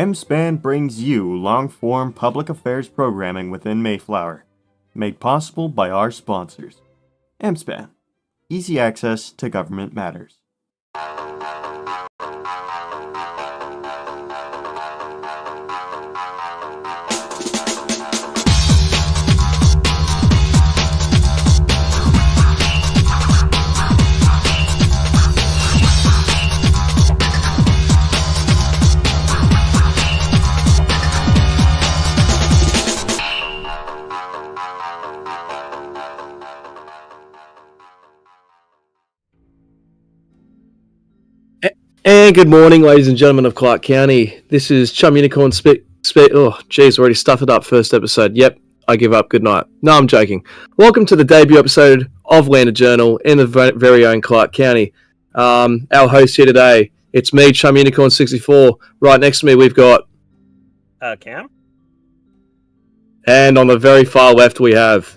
M-SPAN brings you long-form public affairs programming within Mayflower, made possible by our sponsors. M-SPAN, easy access to government matters. And good morning, ladies and gentlemen of Clark County. This is Chum Unicorn already stuffed it up first episode. Yep, I give up. Good night. No, I'm joking. Welcome to the debut episode of Landed Journal in the very own Clark County. Our host here today, it's me, Chum Unicorn 64. Right next to me, we've got Cam. And on the very far left, we have.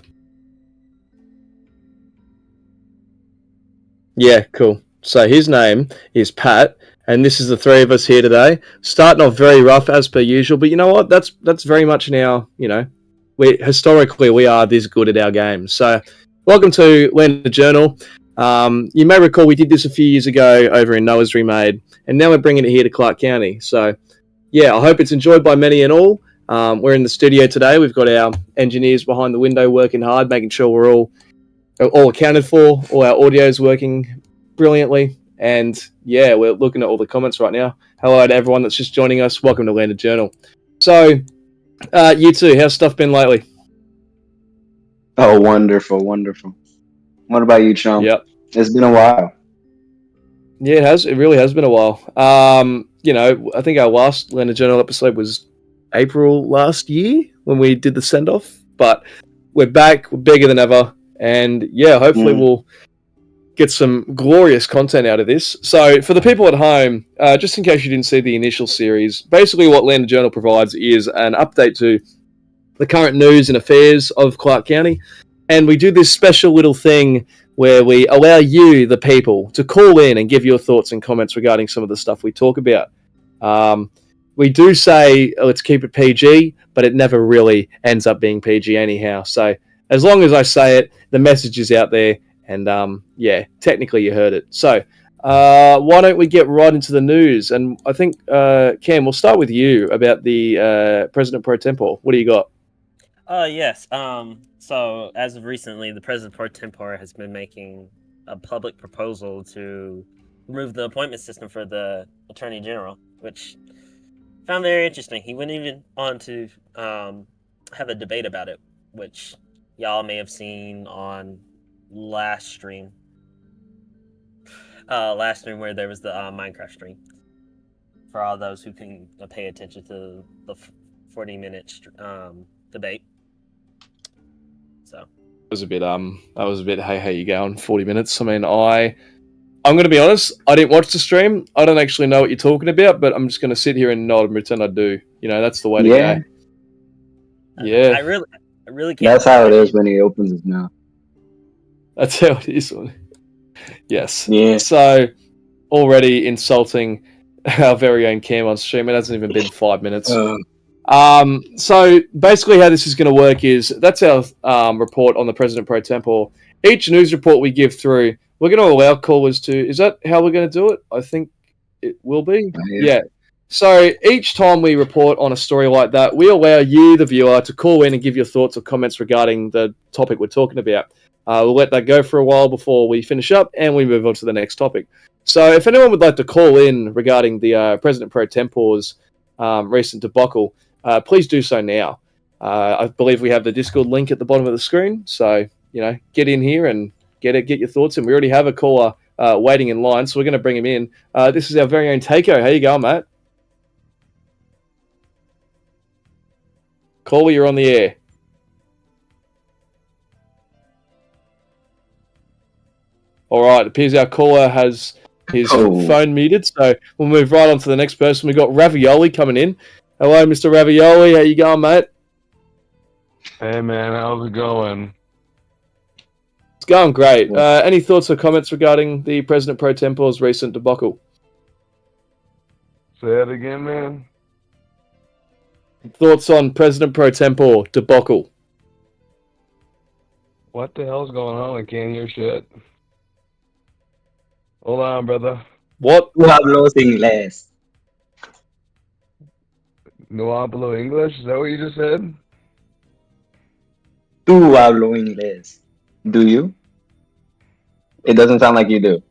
Yeah, cool. So his name is Pat, and this is the three of us here today. Starting off very rough as per usual, but you know what? That's very much in our, historically we are this good at our games. So welcome to Landed Journal. You may recall we did this a few years ago over in Noah's Remade, and now we're bringing it here to Clark County. So yeah, I hope it's enjoyed by many and all. We're in the studio today. We've got our engineers behind the window working hard, making sure we're all accounted for. All our audio is working brilliantly, and yeah, we're looking at all the comments right now. Hello to everyone that's just joining us. Welcome to Landed Journal. So, you two, how's stuff been lately? Oh, wonderful. What about you, Chum? Yep. It's been a while. Yeah, it has. It really has been a while. I think our last Landed Journal episode was April last year when we did the send-off, but we're back. We're bigger than ever, and yeah, hopefully we'll get some glorious content out of this. So for the people at home, just in case you didn't see the initial series, basically what Landed Journal provides is an update to the current news and affairs of Clark County. And we do this special little thing where we allow you, the people, to call in and give your thoughts and comments regarding some of the stuff we talk about. We do say, let's keep it PG, but it never really ends up being PG anyhow. So as long as I say it, the message is out there. And yeah, technically you heard it. So why don't we get right into the news? And I think, Cam, we'll start with you about the President Pro Tempore. What do you got? Yes. So as of recently, the President Pro Tempore has been making a public proposal to remove the appointment system for the Attorney General, which I found very interesting. He went even on to have a debate about it, which y'all may have seen on last stream where there was the Minecraft stream for all those who can pay attention to the 40-minute debate. So that was a bit hey you going 40 minutes. I mean, I'm going to be honest, I didn't watch the stream. I don't actually know what you're talking about, but I'm just going to sit here and nod and pretend I do. That's the way to go. Yeah, I really can't. That's how it is when he opens his mouth. That's how it is. Yes. Yeah. So, already insulting our very own Cam on stream. It hasn't even been 5 minutes. So, basically how this is going to work is, that's our report on the President Pro Tempore. Each news report we give through, we're going to allow callers to... Is that how we're going to do it? I think it will be. Yeah. So, each time we report on a story like that, we allow you, the viewer, to call in and give your thoughts or comments regarding the topic we're talking about. We'll let that go for a while before we finish up and we move on to the next topic. So if anyone would like to call in regarding the President Pro Tempore's recent debacle, please do so now. I believe we have the Discord link at the bottom of the screen. So, get in here and get your thoughts in. We already have a caller waiting in line, so we're going to bring him in. This is our very own Takeo. How you going, mate? Caller, you're on the air. All right, it appears our caller has his phone muted, so we'll move right on to the next person. We've got Ravioli coming in. Hello, Mr. Ravioli. How you going, mate? Hey, man. How's it going? It's going great. Any thoughts or comments regarding the President Pro Tempore's recent debacle? Say it again, man. Thoughts on President Pro Tempore debacle? What the hell's going on? I can't hear shit. Hold on, brother. What? Tú hablas inglés. No hablo English? Is that what you just said? Tú hablo inglés. Do you? It doesn't sound like you do.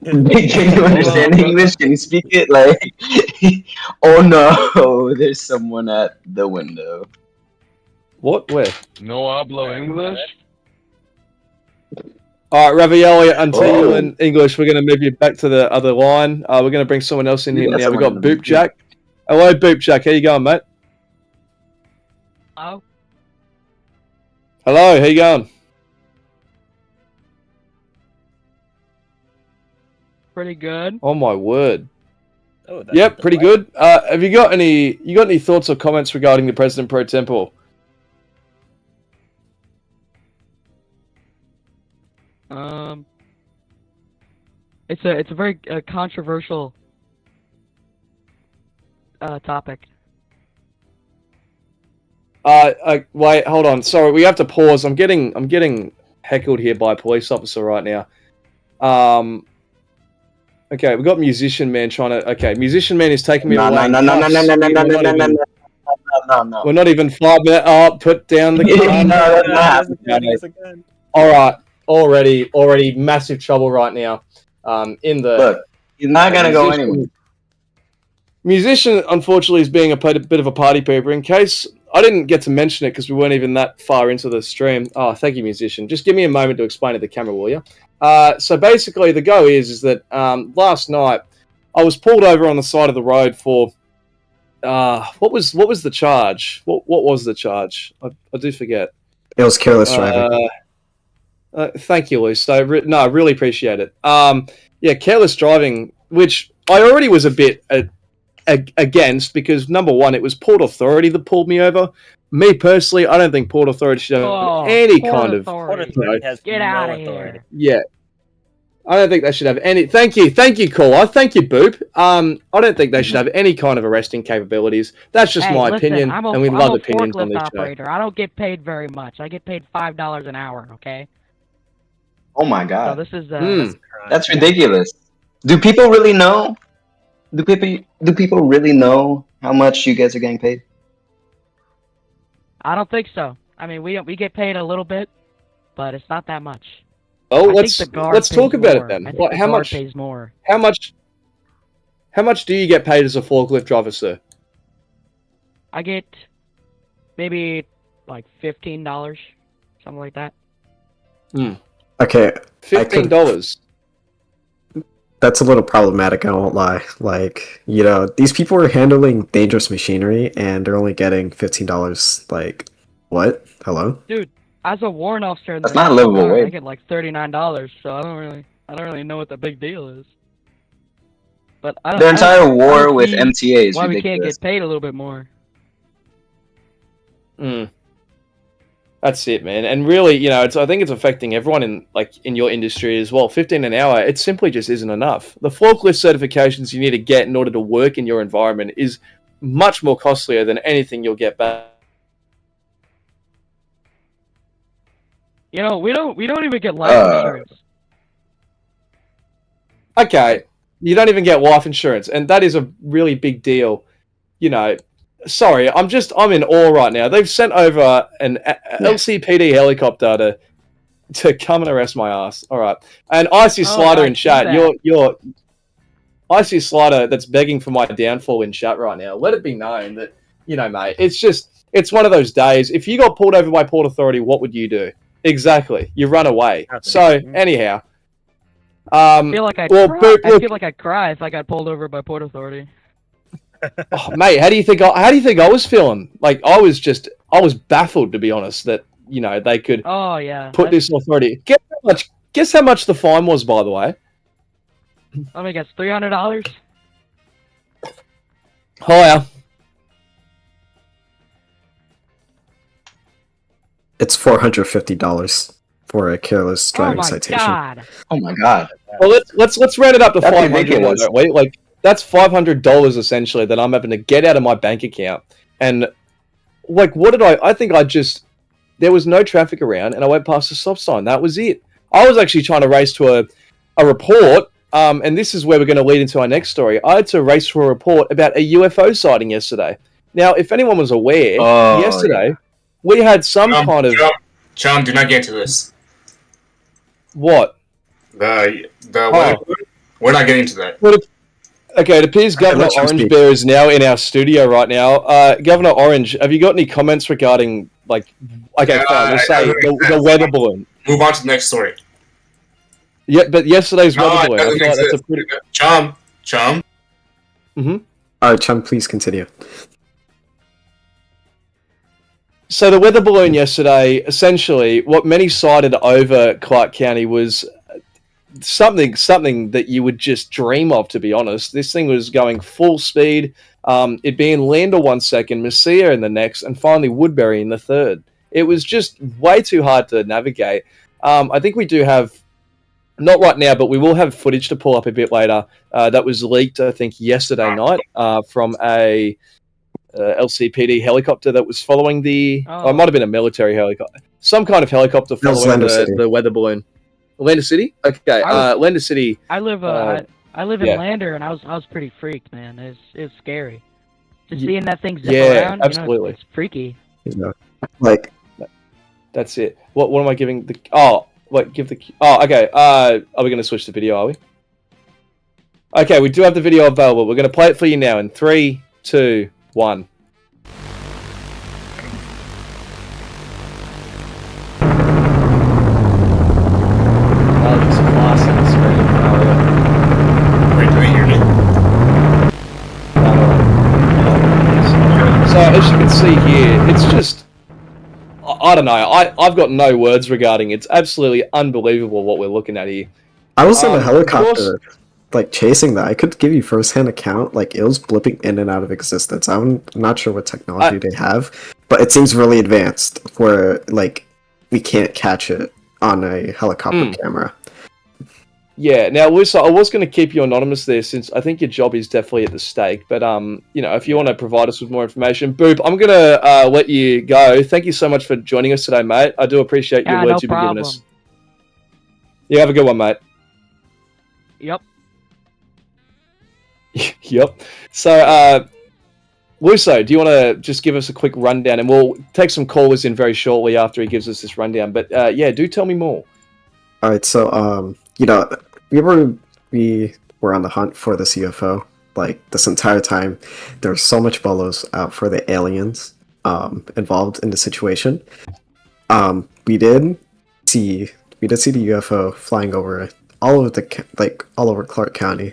Can you understand English? Can you speak it? Like, oh no, there's someone at the window. What? Where? No hablo English? All right, Ravioli, until you Oh. learn English, we're going to move you back to the other line. We're going to bring someone else in here Yeah, now. We've got someone in the Boop Jack. Hello, Boop Jack. How you going, mate? Hello? Hello, how you going? Pretty good. Oh my word. Oh, that's Yep, a pretty delay. good. Have you got any thoughts or comments regarding the President Pro Tempore? It's a very controversial topic. Wait, hold on. Sorry, we have to pause. I'm getting heckled here by a police officer right now. Okay, we got Musician Man trying to. Okay, Musician Man is taking me No, away. no, in no, no, no, cuffs. no, no, no, We're no, not no, even- no. We're not even 5 minutes. Oh, put down the gun. No, Yeah, that's he not. has a gun. All right, already massive trouble right now. In the Look, he's not gonna go anywhere. Musician, unfortunately, is being a bit of a party pooper. In case I didn't get to mention it because we weren't even that far into the stream. Oh, thank you, Musician. Just give me a moment to explain to the camera, will you? So basically, the go is that last night I was pulled over on the side of the road for what was the charge? What was the charge? I do forget. It was careless driving. Thank you, Luce. I really appreciate it. Yeah, careless driving, which I already was a bit against because, number one, it was Port Authority that pulled me over. Me personally, I don't think Port Authority should have any Port kind of... Port Authority. Authority has Get no out of authority. here. Yeah. I don't think they should have any... Thank you, caller. Thank you, Boop. I don't think they should have any kind of arresting capabilities. That's just Hey, my listen, opinion, I'm and we I'm love a opinions on forklift this show. operator. I don't get paid very much. I get paid $5 an hour. Okay. Oh my So god, this is that's ridiculous. Do people really know? Do people really know how much you guys are getting paid? I don't think so. I mean, we get paid a little bit, but it's not that much. Oh, I let's think the guard let's talk pays about more. it then. I think What, the how guard much? pays more. How much do you get paid as a forklift driver, sir? I get maybe like $15, something like that. Okay, $15. that's a little problematic, I won't lie. Like, you know, these people are handling dangerous machinery and they're only getting $15. Like, what? Hello? As a warrant officer, in the That's not a National livable Guard, I wage. get like $39, so I don't really know what the big deal is. But I don't. The I don't- entire I war don't with see MTA is why we can't ridiculous. get paid a little bit more. That's it, man. And really, you know, I think it's affecting everyone in your industry as well. 15 an hour, it simply just isn't enough. The forklift certifications you need to get in order to work in your environment is much more costlier than anything you'll get back. You know, we don't even get life Uh. insurance. Okay, you don't even get life insurance, and that is a really big deal. You know, sorry, I'm in awe right now. They've sent over an LCPD helicopter to come and arrest my ass. All right, and Icy Slider I in see chat. that. You're Icy Slider that's begging for my downfall in chat right now. Let it be known that, you know, mate, it's one of those days. If you got pulled over by Port Authority, what would you do? Exactly, you run away. So anyhow. I feel like I'd well, cry. Boop, I look, feel like I'd cry if I got pulled over by Port Authority. oh, mate, how do you think I was feeling? Like I was baffled, to be honest, that, you know, they could Oh yeah. put this authority. Guess how much the fine was, by the way? Let me guess, $300. Higher. It's $450 for a careless Oh driving my citation. god. Oh my god. Well, let's round it up to That's 500. ridiculous. Don't we? Like that's $500 essentially that I'm having to get out of my bank account. And like, what did I think there was no traffic around, and I went past the stop sign. That was it. I was actually trying to race to a report, and this is where we're going to lead into our next story. I had to race to a report about a UFO sighting yesterday. Now, if anyone was aware, yesterday we had some kind of... Chum, do not get into this. What? We're not getting into that. Okay, it appears Governor Orange Bear is now in our studio right now. Governor Orange, have you got any comments regarding, like... Okay, fine, we'll say the weather balloon. Move on to the next story. Yeah, but yesterday's weather balloon, that's a pretty... Chum. Mm-hmm. Alright, Chum, please continue. So the weather balloon yesterday, essentially, what many cited over Clark County was something that you would just dream of, to be honest. This thing was going full speed. It'd be in Lander 1 second, Messia in the next, and finally Woodbury in the third. It was just way too hard to navigate. I think we do have, not right now, but we will have footage to pull up a bit later. That was leaked, I think, yesterday night from a LCPD helicopter that was following it might have been a military helicopter. Some kind of helicopter following the weather balloon. Lander City? Okay, Lander City. I live in Lander, and I was pretty freaked, man. It's scary. Just seeing that thing zip around, absolutely. It's freaky. Like, that's it. What am I giving the... Oh, wait, give the... Oh, okay. Are we going to switch the video, are we? Okay, we do have the video available. We're going to play it for you now in 3, 2, 1. So as you can see here, it's just, I don't know, I've got no words regarding it. It's absolutely unbelievable what we're looking at here. I was in a helicopter, like, chasing that. I could give you first-hand account, like, it was blipping in and out of existence. I'm not sure what technology they have, but it seems really advanced, where, like, we can't catch it on a helicopter camera. Yeah, now, Luso, I was going to keep you anonymous there, since I think your job is definitely at the stake. But, you know, if you want to provide us with more information, Boop, I'm going to let you go. Thank you so much for joining us today, mate. I do appreciate your words you've been giving us. Yeah, have a good one, mate. Yep. Yep. So, Luso, do you want to just give us a quick rundown? And we'll take some callers in very shortly after he gives us this rundown. But, yeah, do tell me more. All right, so, you know, we were on the hunt for this UFO. Like, this entire time, there was so much bolos out for the aliens involved in the situation. We did see the UFO flying over all over Clark County,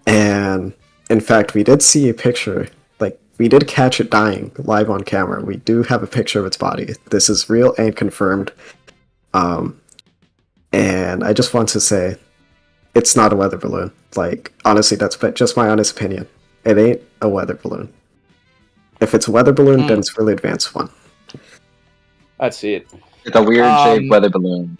and in fact, we did see a picture. Like, we did catch it dying live on camera. We do have a picture of its body. This is real and confirmed. And I just want to say, it's not a weather balloon. Like, honestly, that's just my honest opinion. It ain't a weather balloon. If it's a weather balloon, then it's a really advanced one. That's it. It's a weird-shaped weather balloon.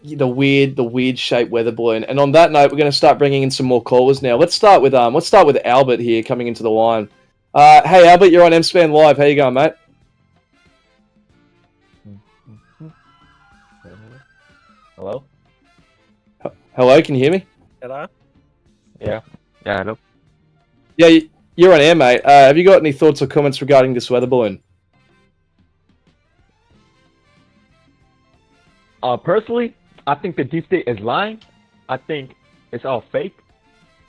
The weird shaped weather balloon. And on that note, we're going to start bringing in some more callers now. Let's start with Albert here coming into the line. Hey Albert, you're on M-Span Live. How you going, mate? Hello? Hello, can you hear me? Hello? Yeah, hello. Yeah, you're on air, mate. Have you got any thoughts or comments regarding this weather balloon? Personally, I think the deep state is lying. I think it's all fake.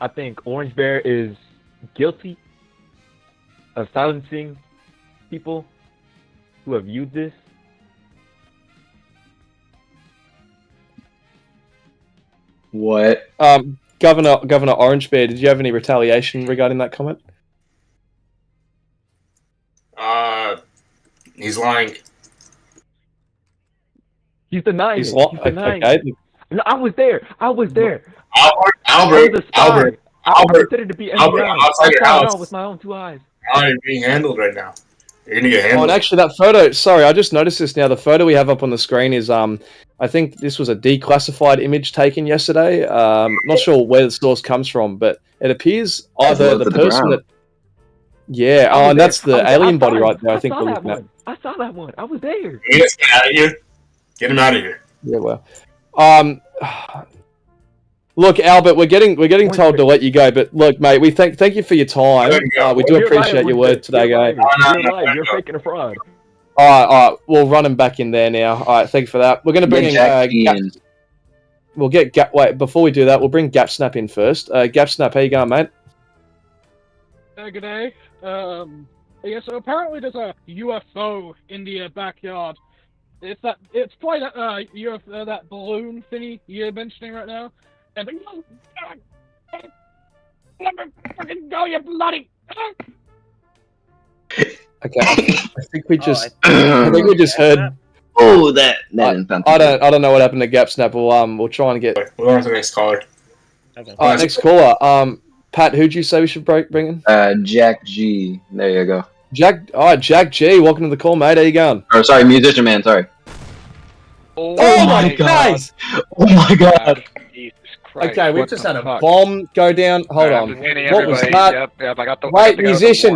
I think Orange Bear is guilty of silencing people who have viewed this. What? Governor Orange Bear, did you have any retaliation regarding that comment? He's lying. He's denying He's it. He's denying okay. it. No, I was there. Albert, I considered to be Albert, outside your house. With my own 2 eyes. How are you being handled right now? You're gonna get handled. Oh, and actually, that photo. Sorry, I just noticed this now. The photo we have up on the screen is I think this was a declassified image taken yesterday. Not sure where the source comes from, but it appears either the person that. Yeah, and that's the alien body right there. I think we're looking at. I saw that one. I was there. Get out of here. Get him out of here. Yeah, well. Look, Albert, we're getting told to let you go, but look, mate, we thank you for your time. We do appreciate your word today, guys. You're faking a fraud. All right, we'll run him back in there now. All right, thank you for that. We're going to bring in. We'll get wait, before we do that, we'll bring Gapsnap in first. Gapsnap, how you going, mate? Good day. Yeah, so apparently there's a UFO in the backyard. It's probably that UFO, that balloon thingy you're mentioning right now. And fucking go, you bloody! Okay, I think we just heard. Oh, that I don't know what happened to Gapsnap. We'll try and get. We'll on to the next caller. Okay. Next caller. Pat, who'd you say we should bring in? Jack G. There you go. Jack. All right, Jack G. Welcome to the call, mate. How you going? Oh, sorry, musician man. Sorry. Oh my god! Oh my god! Jesus Christ. Okay, we just had a bomb go down. Hold on. What was that? Yep, I got the. Wait, musician,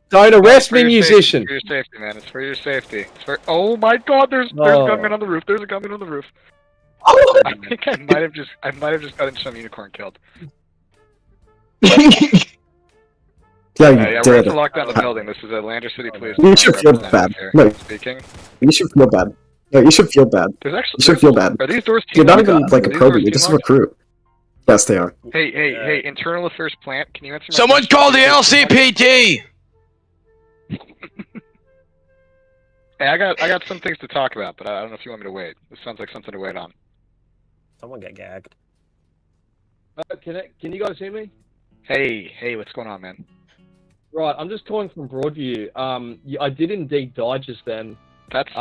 don't arrest me, musician. It's for your safety, man. It's for your safety. It's for. Oh my god! There's a gunman on the roof. There's a gunman on the roof. I think I might have just gotten some unicorn killed. Yeah, we're going to lock down the building. This is Atlanta City Police. You should feel bad. No, speaking. You should feel bad. No, you should feel bad. You should feel bad. Are these doors You're not even like a probie. You're just a recruit. Yes, they are. Hey! Internal Affairs Plant. Can you answer? Someone call the LCPD. Hey, I got some things to talk about, but I don't know if you want me to wait. This sounds like something to wait on. Someone got gagged. Can you guys hear me? Hey, what's going on, man? Right, I'm just calling from Broadview. I did indeed die just then. That's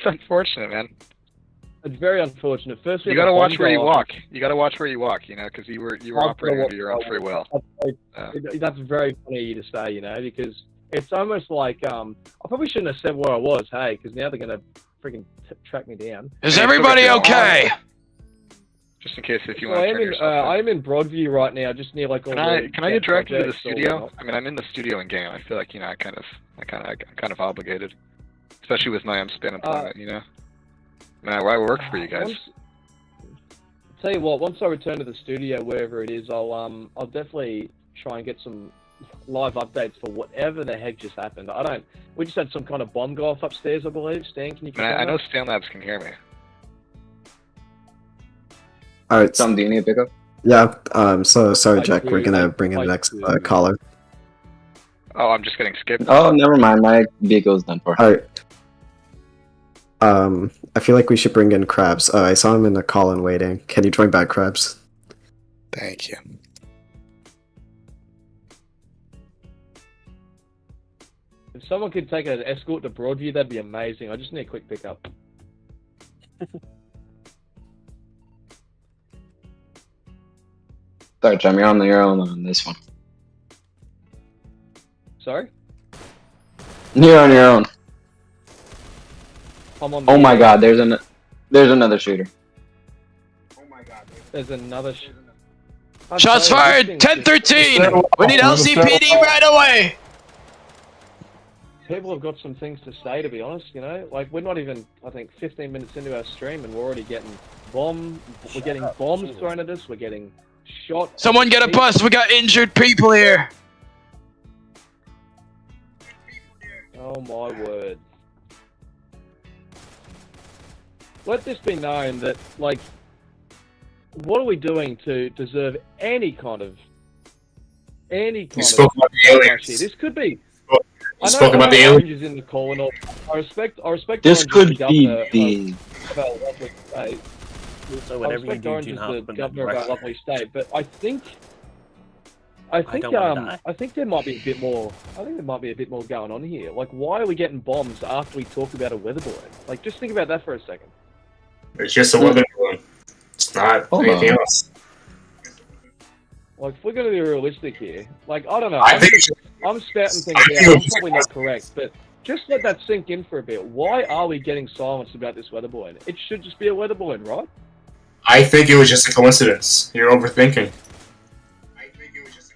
unfortunate, man. It's very unfortunate. First, you gotta watch where you walk. You gotta watch where you walk, because you were operating under your own free will. That's very funny of you to say, because it's almost like I probably shouldn't have said where I was, hey, because now they're gonna freaking track me down. Is everybody okay? Just in case if you want to turn yourself in. I am in Broadview right now, just near like all Can I get directed to the studio? I mean, I'm in the studio in game. I feel like I'm kind of obligated, especially with my spin employment. Man, I work for you guys. Tell you what, once I return to the studio, wherever it is, I'll definitely try and get some live updates for whatever the heck just happened. We just had some kind of bomb go off upstairs, I believe. Stan, can you? I know Stanley can hear me. Alright. Tom, do you need to pick up? Yeah, so sorry, Jack. We're gonna bring in the next caller. Oh, I'm just getting skipped. Oh, never mind. My vehicle's done for. Alright. I feel like we should bring in Krabs. I saw him in the call-in waiting. Can you join back, Krabs? Thank you. If someone could take an escort to Broadview, that'd be amazing. I just need a quick pickup. Sorry, Jim, you're on your own on this one. Sorry? You're on your own. I'm on oh my god, there's another shooter. Oh my god, there's another Shots fired! 10-13! We need LCPD right away! People have got some things to say, to be honest, Like, we're not even, I think, 15 minutes into our stream and we're already getting bombs thrown at us, we're getting shot. Someone get a bus, we got injured people here! Oh my word. Let this be known that, like, what are we doing to deserve any kind of... You spoke about the aliens. This could be... You spoke about the aliens. In the call and all. I respect this could be the... Of our lovely state. So whatever you do, the governor of our lovely state, but I think there might be a bit more. I think there might be a bit more going on here. Like, why are we getting bombs after we talk about a weather balloon? Like, just think about that for a second. It's just a weather balloon. It's not anything else. Like, if we're going to be realistic here, like, I don't know. I'm spouting things out. I'm probably not correct, but just let that sink in for a bit. Why are we getting silence about this weather balloon? It should just be a weather balloon, right? I think it was just a coincidence. You're overthinking.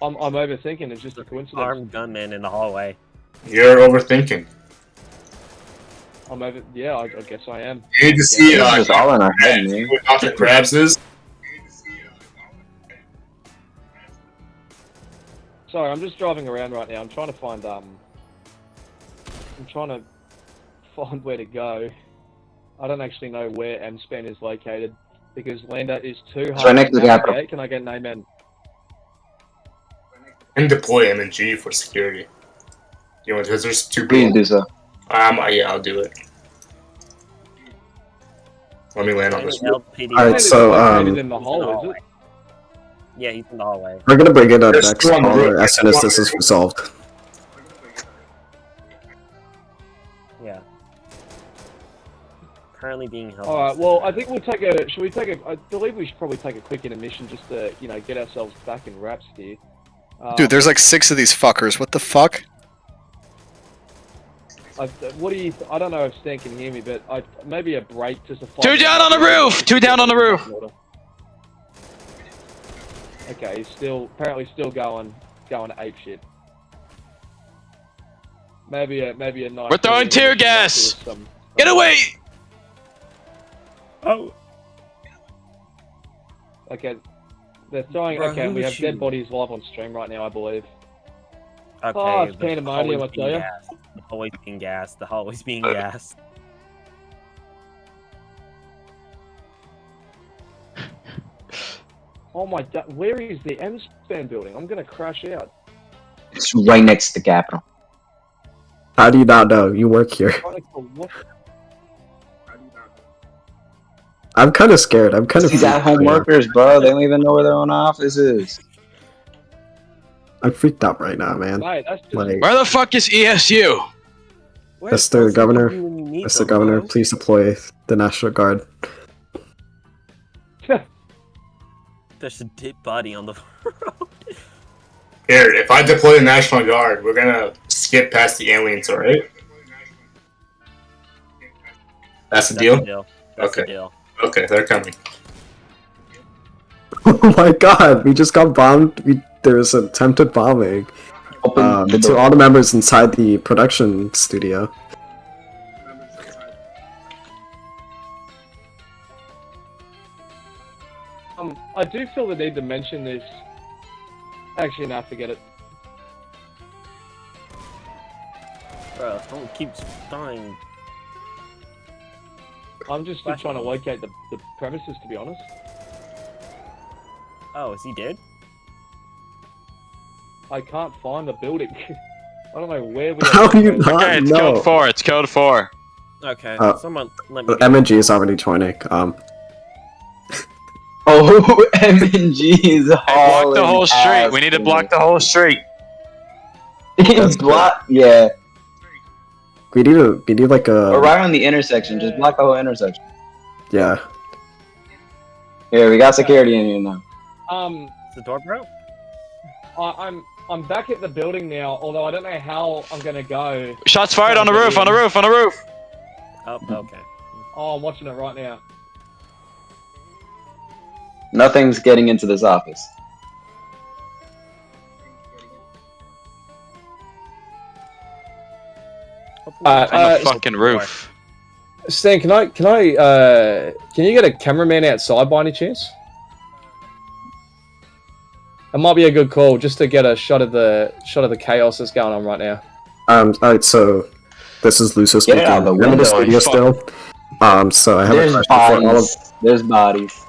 I'm overthinking. It's just a coincidence. Armed gunman in the hallway. You're overthinking. Yeah, I guess I am. You need to see It's all in our head, man. what Dr. Krabs is. Sorry, I'm just driving around right now. I'm trying to find where to go. I don't actually know where M-Span is located because Lander is too hard right next to the navigate. capital. Can I get an amen? And deploy M&G for security. You know, because there's 2 Please people. do so. Yeah, I'll do it. Let me land on this. LCPD. Alright, so, in the hall, is it? Yeah, he's in the hallway. we're gonna bring it up There's next two on the roof. as soon as this is resolved. Yeah. Currently being held. Alright, well, I think we'll take a... Should we take a... I believe we should probably take a quick intermission just to, you know, get ourselves back in wraps here. Dude, there's like 6 of these fuckers. What the fuck? What do you... I don't know if Stan can hear me, but maybe a break just to... 2 down on the roof! 2 down on the roof! Okay, he's apparently still going ape shit. Maybe a nice... We're throwing tear gas! Get away! Oh. Okay, they're throwing... Bro, okay, who we was have dead shooting? bodies live on stream right now, I believe. Okay, Oh, it's the pandemonium, I hallway's tell being ya. gassed. The hallway's being gassed. The hallway's being gassed. Oh my god, where is the M-Span building? I'm gonna crash out. It's right next to the capital. How do you not know? You work here. I'm kind of scared. I'm kind of. These at-home workers, bro. They don't even know where their own office is. I'm freaked out right now, man. Mate, that's just... Like, Where the fuck is ESU? Mr. Governor, Mr. Governor, please deploy the National Guard. There's a dead body on the road. Here, if I deploy the National Guard, we're gonna skip past the aliens, alright? That's the deal? That's the Okay. deal. Okay, they're coming. Oh my god, we just got bombed. There was attempted bombing. Open the To door. all the members inside the production studio. I do feel the need to mention this. Actually, no, forget it. Bro, someone keeps dying. I'm just still trying to locate the premises, to be honest. Oh, is he dead? I can't find the building. I don't know where we How are. do you not Okay, it's know? code 4. It's code 4. Okay, someone let me. M&G is already joining. Oh, M&G is Block the whole street. We need to block the whole street. Block, yeah. We need like a. Or right on the intersection. Just block the whole intersection. Yeah. Here, we got security in here now. Is the door broke? I'm back at the building now, although I don't know how I'm gonna go. Shots fired on the roof, on the roof, on the roof. Oh, okay. Oh, I'm watching it right now. Nothing's getting into this office. On the fucking roof. Stan, can you get a cameraman outside by any chance? It might be a good call just to get a shot of the chaos that's going on right now. Alright, so this is Luso speaking. out the I'm in the window, studio you still. So I have There's a question for all of. There's bodies.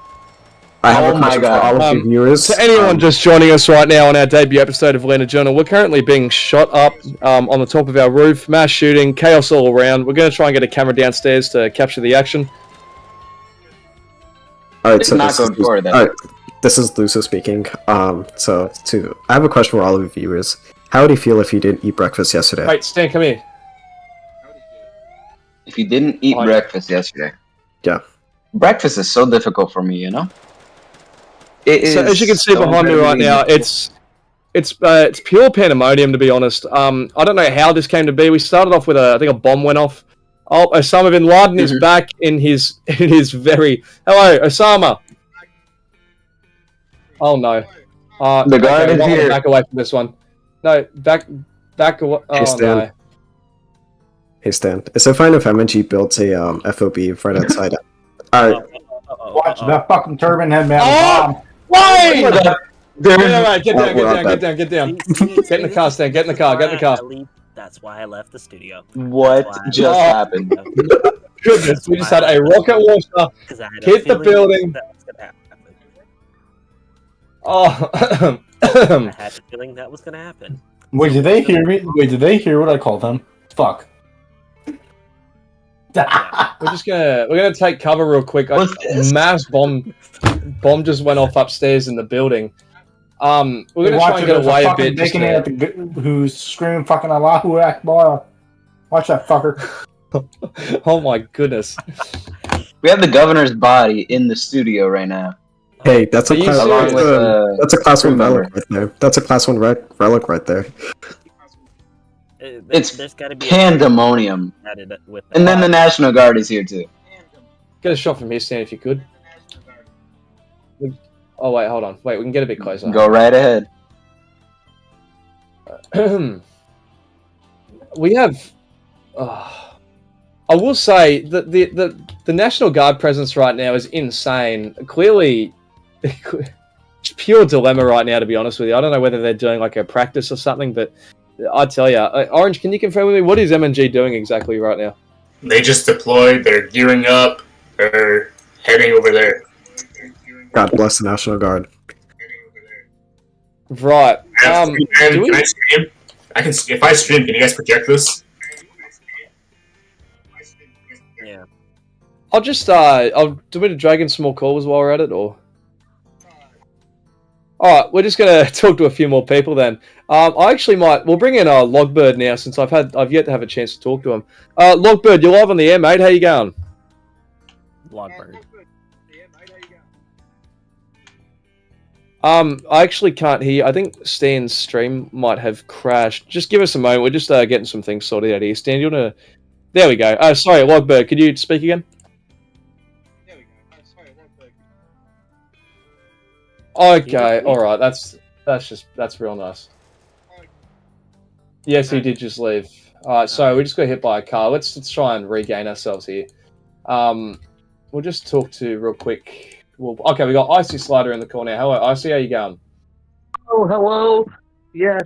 I have Oh a my question for God. all of the viewers. To anyone just joining us right now on our debut episode of Atlanta Journal, we're currently being shot up on the top of our roof, mass shooting, chaos all around. We're going to try and get a camera downstairs to capture the action. Alright, It's so not this is going forward, then. alright, this is Luso speaking. I have a question for all of the viewers. How would you feel if you didn't eat breakfast yesterday? Wait, Stan, come here. If you didn't eat Oh, yeah. breakfast yesterday. Yeah. Breakfast is so difficult for me, you know? It is So as you can see so behind me right incredibly now, difficult. it's it's pure pandemonium, to be honest. I don't know how this came to be. We started off with I think a bomb went off. Oh, Osama bin Laden is back in his very... Hello, Osama. Oh, no. The guard is here. Back away from this one. No, back away. Oh, Hey, Stan. no. Hey, Stan. Is it fine if MNG builds a FOB right outside? Alright. Watch that fucking turban headman bomb. Why? There- Get down. Get in the car, Stan. Get in the car. That's why I left the studio. What just happened? Goodness, we just had a rocket launcher hit the building. Oh. I had a feeling that was gonna happen. Wait, did they hear me? Wait, did they hear what I called them? Fuck. We're gonna take cover real quick. Mass bomb just went off upstairs in the building. We're gonna try and get away a bit. Who's screaming fucking Allahu Akbar? Watch that fucker. Oh my goodness. We have the governor's body in the studio right now. Hey, that's a class, Along with, that's a class 1 remember. relic right there. That's a class 1 relic right there. It's there's gotta be pandemonium. added with And then the National Guard is here too. Get a shot from here, Stan, if you could. Oh wait, hold on. Wait, we can get a bit closer. Go right ahead. We have. I will say that the National Guard presence right now is insane. Clearly, it's pure dilemma right now. To be honest with you, I don't know whether they're doing like a practice or something, but I tell you, Orange, can you confirm with me what is MNG doing exactly right now? They just deployed. They're gearing up. They're heading over there. God bless the National Guard. Right. Can I stream? If I stream, can you guys project this? Yeah. I'll just do we to drag in some more callers while we're at it, or? All right, we're just gonna talk to a few more people then. I actually we'll bring in Logbird now since I've yet to have a chance to talk to him. Logbird, you're live on the air, mate. How you going? Logbird. I actually can't hear. I think Stan's stream might have crashed. Just give us a moment. We're just getting some things sorted out here. Stan, you wanna? There we go. Oh, sorry, Logbird. Could you speak again? Okay, all right. That's real nice. Yes, he did just leave. All right, so we just got hit by a car. Let's try and regain ourselves here. We'll just talk to real quick. Well, okay, we got Icy Slider in the corner. Hello, Icy. How you going? Oh, hello. Yes.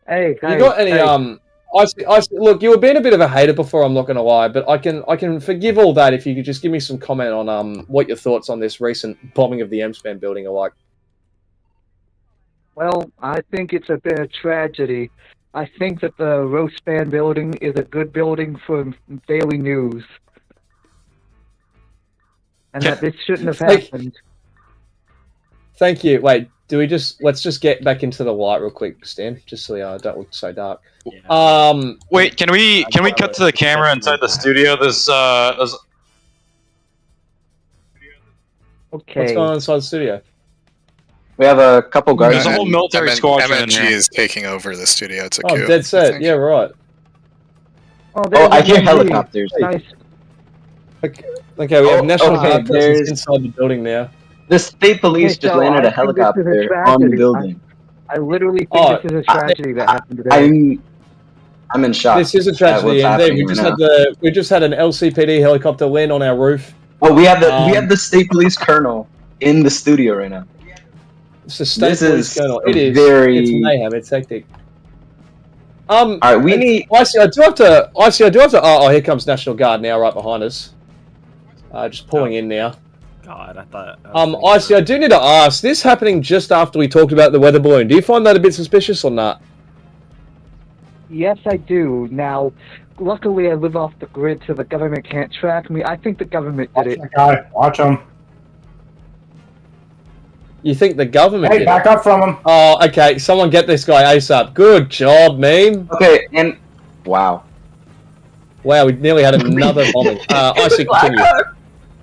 Hey, You got any Icy, look, you were being a bit of a hater before. I'm not going to lie, but I can forgive all that if you could just give me some comment on what your thoughts on this recent bombing of the M-Span building are like. Well, I think it's a bit of tragedy. I think that the Rospan building is a good building for daily news. And that this shouldn't have happened. Thank you. Wait, let's just get back into the light real quick, Stan, just so don't look so dark. Yeah. Wait, can we cut to the camera inside the studio? There's Okay. What's going on inside the studio? We have a couple guards. There's a whole military squad. MNG is taking over the studio. It's a coup. Dead set. Yeah, right. Oh, I hear helicopters. Nice. Okay, we have National Guard presence inside the building now. The state police just landed a helicopter on the building. I literally think this is a tragedy that happened today. I'm in shock. This is a tragedy, indeed. We just had an LCPD helicopter land on our roof. Oh, we have the state police colonel in the studio right now. It's the state police colonel. It is. It's mayhem. It's hectic. All right, we need. I do have to. Oh, here comes National Guard now, right behind us. Just pulling in now. God, I thought. Icy, I do need to ask. This happening just after we talked about the weather balloon. Do you find that a bit suspicious or not? Yes, I do. Now, luckily I live off the grid so the government can't track me. I think the government did it. Watch him. You think the government did back up from him. Oh, okay. Someone get this guy ASAP. Good job, meme. Okay, and... Wow. Wow, we nearly had another bombing. Icy, continue.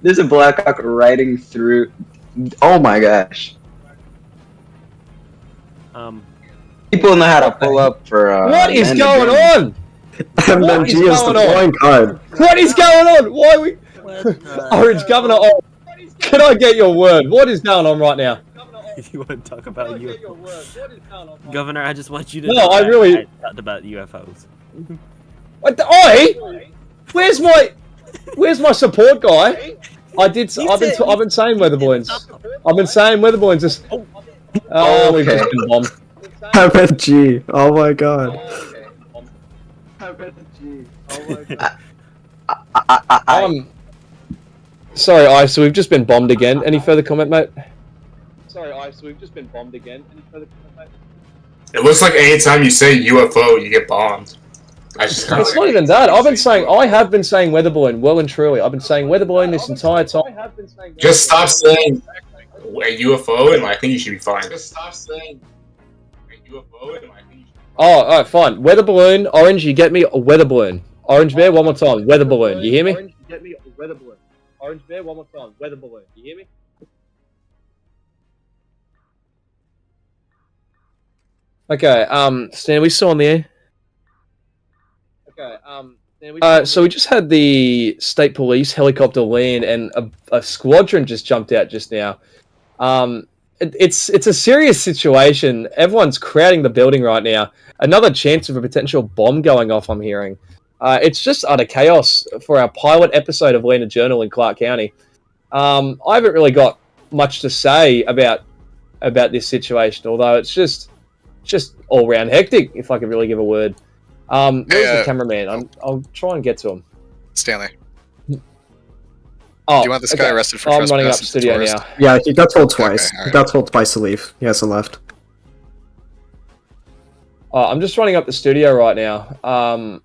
There's a Blackhawk riding through... Oh my gosh. People know how to pull up for. What is land going agreement. on? MMG is the point card. What is going on? Why are we... Orange Governor, oh, can I get your word? What is going on right now? If you want to talk about UFOs, Governor, I just want you to. No, know I really- I talked about UFOs. What the, oi! Where's my support guy? I've been saying weatherboys. I've been saying weatherboys just. Oh, we've just been bombed. MMG. Oh my god. Sorry, Ice, we've just been bombed again. Any further comment, mate? Sorry, Ice, we've just been bombed again. Any further comment, mate? It looks like anytime you say UFO, you get bombed. It's not even that. I have been saying weatherballoon well and truly. I've been saying weatherballoon this entire time. Just stop saying a UFO, and I think you should be fine. Just stop saying a UFO, and I think you should be fine. Oh, alright, fine. Weather balloon, Orange, you get me a weather balloon. Orange Bear, one more time. Weather balloon. You hear me? Orange, you get me a weather balloon. Orange Bear, one more time. Weather balloon. You hear me? Okay, Stan, we still on the air? Okay, so we just had the state police helicopter land, and a squadron just jumped out just now. It's a serious situation. Everyone's crowding the building right now. Another chance of a potential bomb going off, I'm hearing. It's just utter chaos for our pilot episode of Lena Journal in Clark County. I haven't really got much to say about this situation, although it's just all round hectic, if I could really give a word. Where's the cameraman? I'll try and get to him. Stanley. Oh, do you want this guy arrested for I'm running up trespassing studio tourist? now. Yeah, he got told twice. Okay, He got told twice to leave. He hasn't left. I'm just running up the studio right now.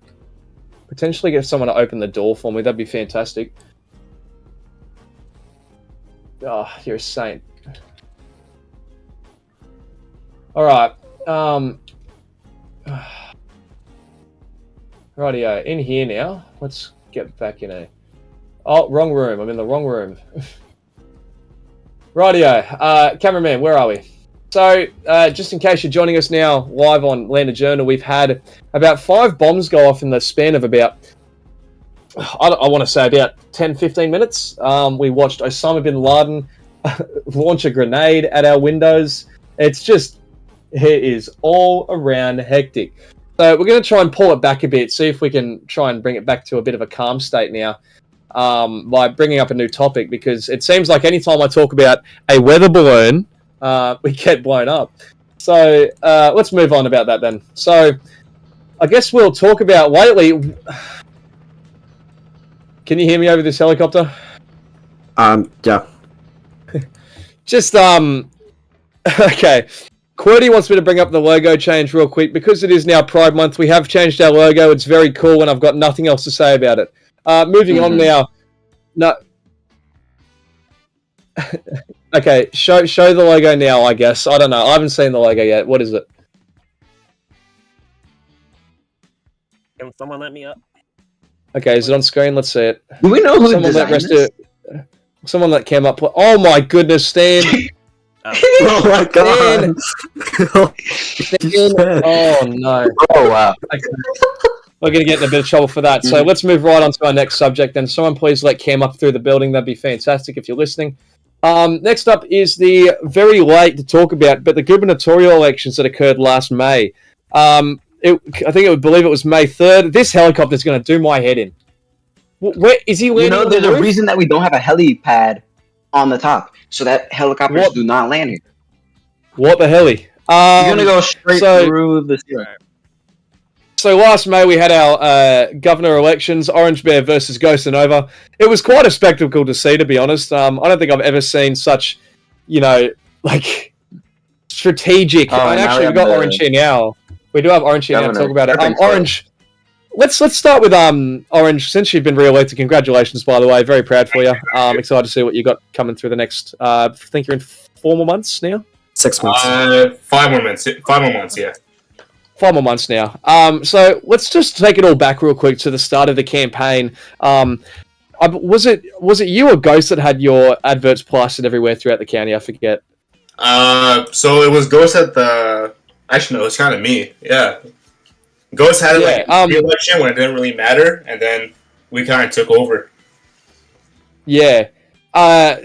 Potentially get someone to open the door for me. That'd be fantastic. Oh, you're a saint. All right. Rightio, in here now. Let's get back in here. Oh, wrong room. I'm in the wrong room. Rightio. Cameraman, where are we? So, just in case you're joining us now live on Lena Journal, we've had about 5 bombs go off in the span of about, I want to say about 10-15 minutes. We watched Osama bin Laden launch a grenade at our windows. It is all around hectic. So we're going to try and pull it back a bit, see if we can try and bring it back to a bit of a calm state now by bringing up a new topic, because it seems like anytime I talk about a weather balloon, we get blown up. So let's move on about that then. So I guess we'll talk about lately. Can you hear me over this helicopter? Yeah. Just okay. QWERTY wants me to bring up the logo change real quick. Because it is now Pride Month, we have changed our logo. It's very cool, and I've got nothing else to say about it. Moving on now. No. Okay, show the logo now, I guess. I don't know. I haven't seen the logo yet. What is it? Can someone let me up? Okay, is it on screen? Let's see it. Do we know who designed this? Someone that came up. Oh my goodness, Stan! Oh my god! Stan. Oh no! Oh wow! Okay. We're going to get in a bit of trouble for that. So let's move right on to our next subject. And someone please let Cam up through the building. That'd be fantastic if you're listening. Next up is the very late to talk about, but the gubernatorial elections that occurred last May. I believe it was May 3rd. This helicopter is going to do my head in. Where is he landing? You know, there's a reason that we don't have a helipad on the top, so that helicopters do not land here. What the heli? You're going to go straight through the ceiling. So last May we had our governor elections, Orange Bear versus Ghost and Nova. It was quite a spectacle to see, to be honest. I don't think I've ever seen such, strategic. Actually, we've got Orange here now. We do have Orange here now to talk about it. Orange, let's start with Orange. Since you've been re-elected, congratulations, by the way. Very proud for you. Excited to see what you got coming through the next. I think you're in 4 more months now. 6 months. 5 more months. 5 more months. Yeah. 5 more months now. So let's just take it all back real quick to the start of the campaign. Was it you or Ghost that had your adverts plastered everywhere throughout the county? I forget. So it was Ghost at the Actually, no, it's kind of me. Yeah. Ghost had it the election when it didn't really matter, and then we kind of took over. Yeah.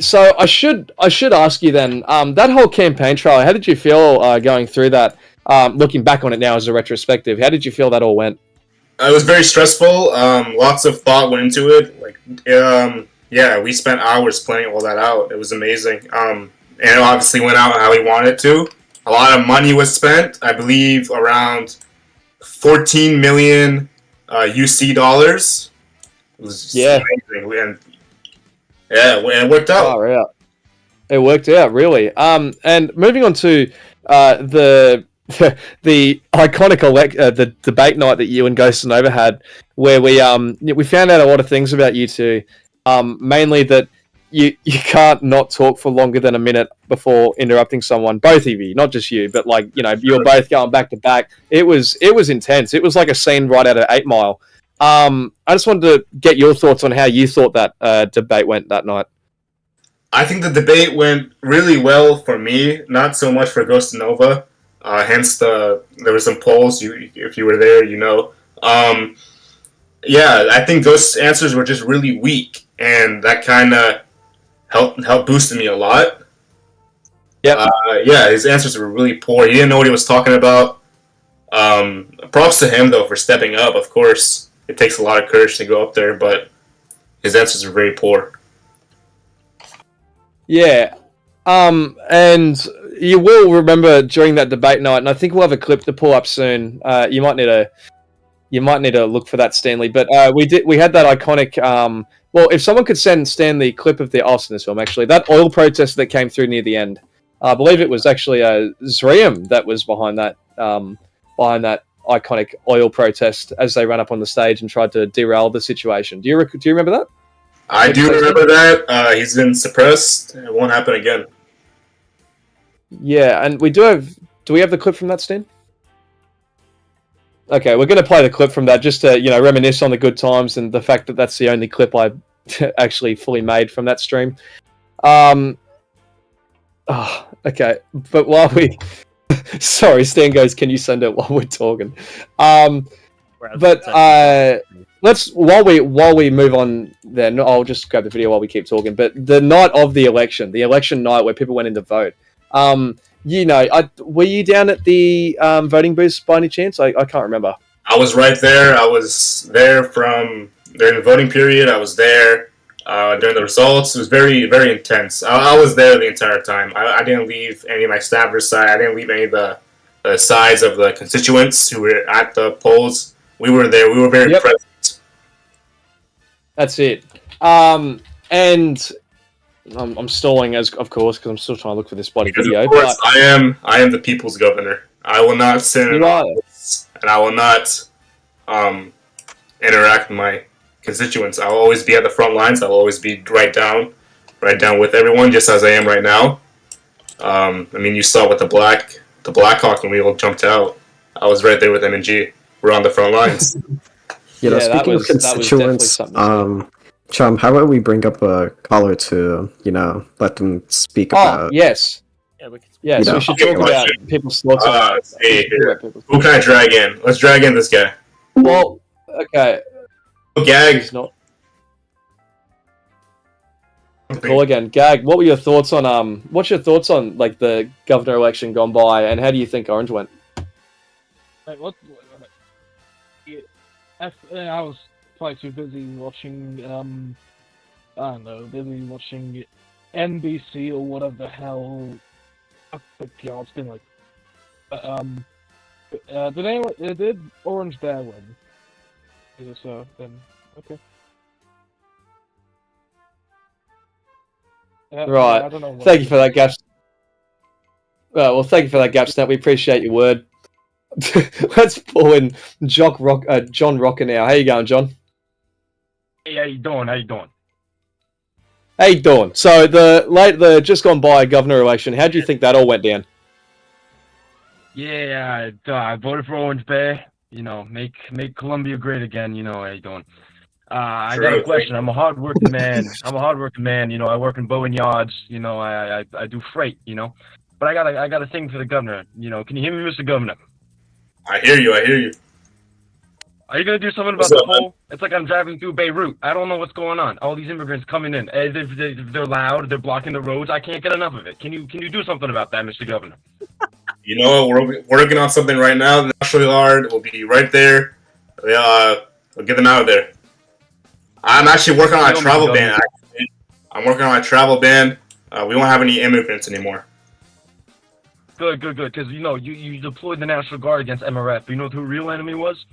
So I should ask you then, that whole campaign trial, how did you feel going through that? Looking back on it now as a retrospective, how did you feel that all went? It was very stressful. Lots of thought went into it. Like, yeah, we spent hours planning all that out. It was amazing. And it obviously went out how we wanted it to. A lot of money was spent. I believe around 14 million UC dollars. It was amazing. And yeah, it worked out. Oh, yeah. It worked out, really. And moving on to the iconic the debate night that you and Ghost and Nova had, where we found out a lot of things about you two. Mainly that you can't not talk for longer than a minute before interrupting someone. Both of you, not just you, but you were both going back to back. It was intense. It was like a scene right out of 8 Mile. I just wanted to get your thoughts on how you thought that debate went that night. I think the debate went really well for me, not so much for Ghost and Nova. Hence, there were some polls. If you were there, you know. Yeah, I think Ghost's answers were just really weak, and that kind of helped boosted me a lot. Yeah, his answers were really poor. He didn't know what he was talking about. Props to him though for stepping up. Of course, it takes a lot of courage to go up there, but his answers were very poor. Yeah. And you will remember during that debate night, and I think we'll have a clip to pull up soon. You might need to look for that, Stanley. But we had that iconic. Well, if someone could send Stanley a clip of I'll send this film actually. That oil protest that came through near the end. I believe it was actually Zrihem that was behind that iconic oil protest as they ran up on the stage and tried to derail the situation. Do you remember that? I do remember that. He's been suppressed. It won't happen again. Yeah, and we do we have the clip from that, Stan? Okay, we're going to play the clip from that just to, reminisce on the good times and the fact that that's the only clip I actually fully made from that stream. Okay, but while we... Sorry, Stan goes, can you send it while we're talking? Let's while we move on then, I'll just grab the video while we keep talking. But the night of the election night where people went in to vote, were you down at the voting booths by any chance? I can't remember. I was right there. I was there during the voting period. I was there during the results. It was very, very intense. I was there the entire time. I didn't leave any of my staffers' side. I didn't leave any of the sides of the constituents who were at the polls. We were there. We were very present. That's it. And I'm stalling of course, because I'm still trying to look for this bloody video. Of course, I am the people's governor. I will not sit in office, and I will not interact with my constituents. I will always be at the front lines. I will always be right down with everyone, just as I am right now. You saw with the Blackhawk when we all jumped out. I was right there with M&G. We're on the front lines. Speaking of constituents, Chum, how about we bring up a caller to, let them speak about... yes. Yeah, we should talk about people's thoughts on who can I drag in? Let's drag in this guy. Well, okay. Gag. Call again. Gag, what were your thoughts on, what's your thoughts on, the governor election gone by, and how do you think Orange went? I was quite too busy watching, watching NBC or whatever the hell. God, it's been like. Did Orange Bear win? Is it so? Then okay. Right. I don't know thank you for that, Gaps. Well, thank you for that, Gapsnet. We appreciate your word. Let's pull in John Rocker now. How you going, John? Hey, how you doing? How you doing? So the just gone by governor election. How do you think that all went down? Yeah, I voted for Orange Bear. Make Columbia great again. How you doing? I got a question. I'm a hard-working man. I work in Bowen Yards. I do freight. but I gotta sing for the governor. You know, can you hear me, Mr. Governor? I hear you. I hear you. Are you gonna do something What's about up, the poll? It's like I'm driving through Beirut. I don't know what's going on. All these immigrants coming in. They're loud. They're blocking the roads. I can't get enough of it. Can you do something about that, Mr. Governor? You know what? We're working on something right now. The National Guard will be right there. We'll get them out of there. I'm actually working on a travel ban. Actually. I'm working on a travel ban. We won't have any immigrants anymore. Good. Because you know you deployed the National Guard against MRF. You know who the real enemy was?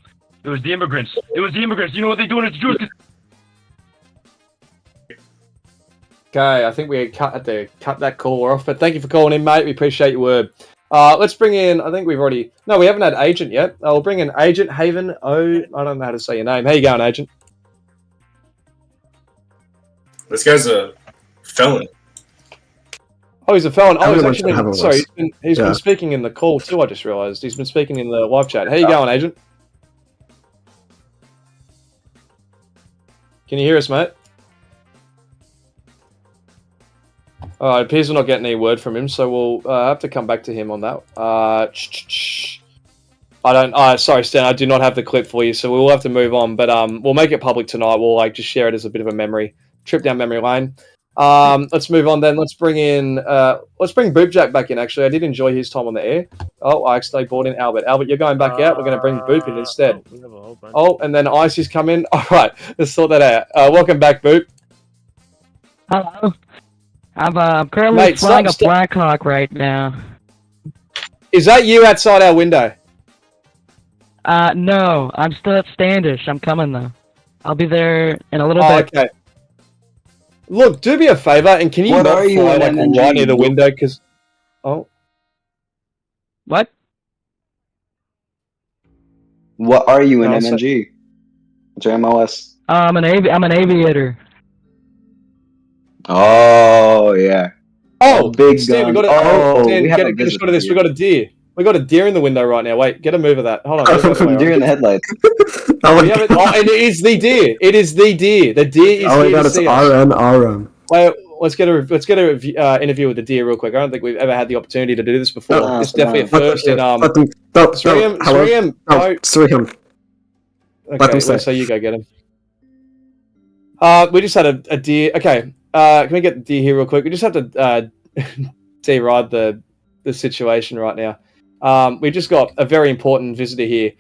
It was the immigrants. You know what they do to the Jews? Okay, I think we had to cut that caller off, but thank you for calling in, mate. We appreciate your word. Let's bring in, I think we haven't had Agent yet. We'll bring in Agent Haven O. I don't know how to say your name. How you going, Agent? This guy's a felon. Oh, he's a felon. Oh, he's Everyone's actually gonna have been, a sorry, voice. he's Yeah. been speaking in the call too, I just realised. He's been speaking in the live chat. How you going, Agent? Can you hear us, mate? It appears we're not getting any word from him, so we'll have to come back to him on that. Sorry, Stan, I do not have the clip for you, so we'll have to move on. But we'll make it public tonight. We'll just share it as a bit of a trip down memory lane. Let's move on then. Let's bring Boopjack back in. Actually, I did enjoy his time on the air. Oh, I accidentally brought in Albert. Albert, you're going back out. We're going to bring Boop in instead. Oh, and then Icy's come in. All right, let's sort that out. Welcome back, Boop. Hello. I'm currently flying a Blackhawk right now. Is that you outside our window? No, I'm still at Standish. I'm coming though. I'll be there in a little bit. Okay. Look, do me a favor, and can you What not are you fly in like MNG? right near the window? Because What? What are you in No, MNG? What's your MOS? I'm an aviator. Oh yeah. Oh, big Stan, gun. Stan, we have get a a shot of this. visitor We got a deer. We got a deer in the window right now. Wait, get a move of that. Hold on. Deer in the headlights. We have it. Oh, and it is the deer. It is the deer. The deer is Oh my here god, to it's see us. RM. Wait, let's get a interview with the deer real quick. I don't think we've ever had the opportunity to do this before. It's definitely a first in Zrihem. Zrihem. Okay, so you go get him. We just had a deer. Okay, can we get the deer here real quick? We just have to deride the situation right now. We just got a very important visitor here.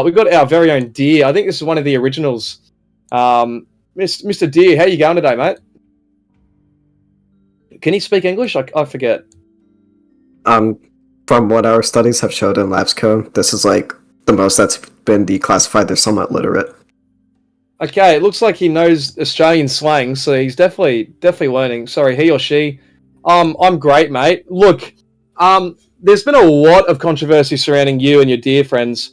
We've got our very own deer. I think this is one of the originals. Mr. Deer, how you going today, mate? Can he speak English? I forget. From what our studies have showed in LabsCo, this is like the most that's been declassified. They're somewhat literate. Okay, it looks like he knows Australian slang, so he's definitely learning. Sorry, he or she. I'm great, mate. Look, there's been a lot of controversy surrounding you and your dear friends.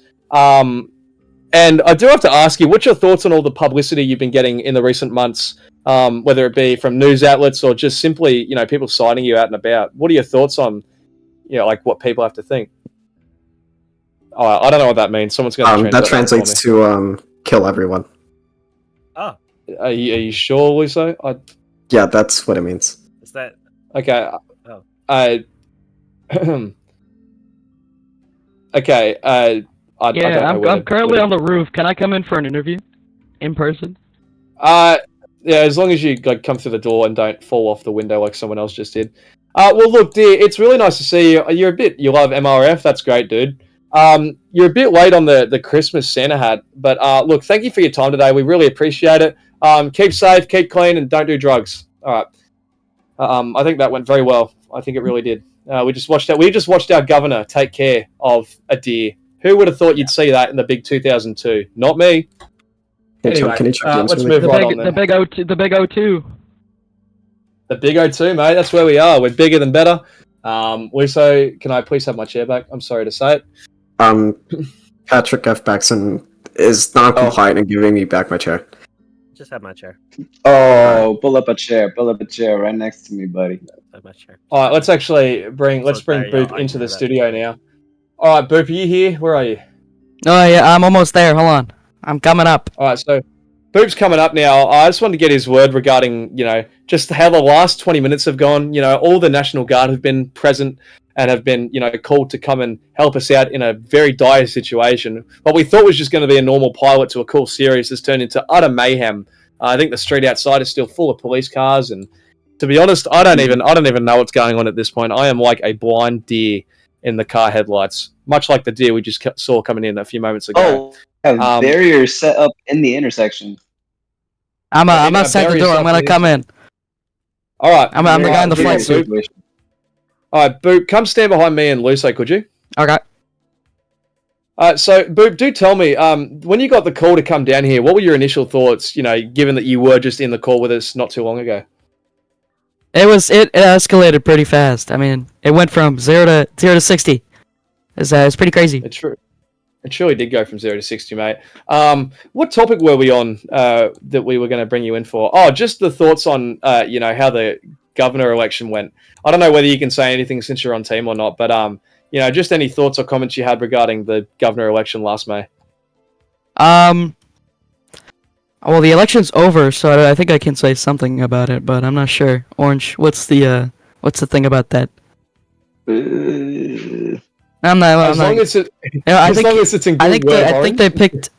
And I do have to ask you, what's your thoughts on all the publicity you've been getting in the recent months, whether it be from news outlets or just simply, people citing you out and about? What are your thoughts on, like what people have to think? Oh, I don't know what that means. Someone's going to translate that translates to kill everyone. Oh. Are you sure, Luso? Yeah, that's what it means. Is that... Okay. Oh. Okay. I'm currently on the roof. Can I come in for an interview? In person? Yeah, as long as you come through the door and don't fall off the window like someone else just did. Well, look, dear, it's really nice to see you. You love MRF. That's great, dude. You're a bit late on the Christmas Santa hat, but look, thank you for your time today. We really appreciate it. Keep safe, keep clean, and don't do drugs. All right. I think that went very well. I think it really did. We just watched our governor take care of a deer. Who would have thought you'd see that in the big 2002? Not me. Anyway, let's move right on then. The big O2. The big O2. The big O2, mate. That's where we are. We're bigger than better. Luso, can I please have my chair back? I'm sorry to say it. patrickfbackson is not compliant in giving me back my chair. Just have my chair. Oh, pull up a chair right next to me, buddy. Have my chair. All right, let's bring Boop into the studio now. All right, Boop, are you here? Where are you? Oh yeah, I'm almost there. Hold on, I'm coming up. All right, so Boop's coming up now. I just wanted to get his word regarding, just how the last 20 minutes have gone. All the National Guard have been present. and have been, called to come and help us out in a very dire situation. What we thought was just going to be a normal pilot to a cool series has turned into utter mayhem. I think the street outside is still full of police cars, and to be honest, I don't even know what's going on at this point. I am like a blind deer in the car headlights, much like the deer we just saw coming in a few moments ago. Have barriers set up in the intersection. I'm outside the door. I'm gonna come in. All right, I'm the guy in the flight suit. All right, Boop, come stand behind me and Luso, could you? Okay. So, Boop, do tell me, when you got the call to come down here, what were your initial thoughts, given that you were just in the call with us not too long ago? It escalated pretty fast. I mean, it went from 0 to 60. It's pretty crazy. It's true. It surely did go from 0 to 60, mate. What topic were we on that we were going to bring you in for? Oh, just the thoughts on, how the governor election went. I don't know whether you can say anything since you're on team or not, but, just any thoughts or comments you had regarding the governor election last May. Well, the election's over, so I think I can say something about it, but I'm not sure. Orange, what's the thing about that? I'm not. As long as it's in good word, I think they picked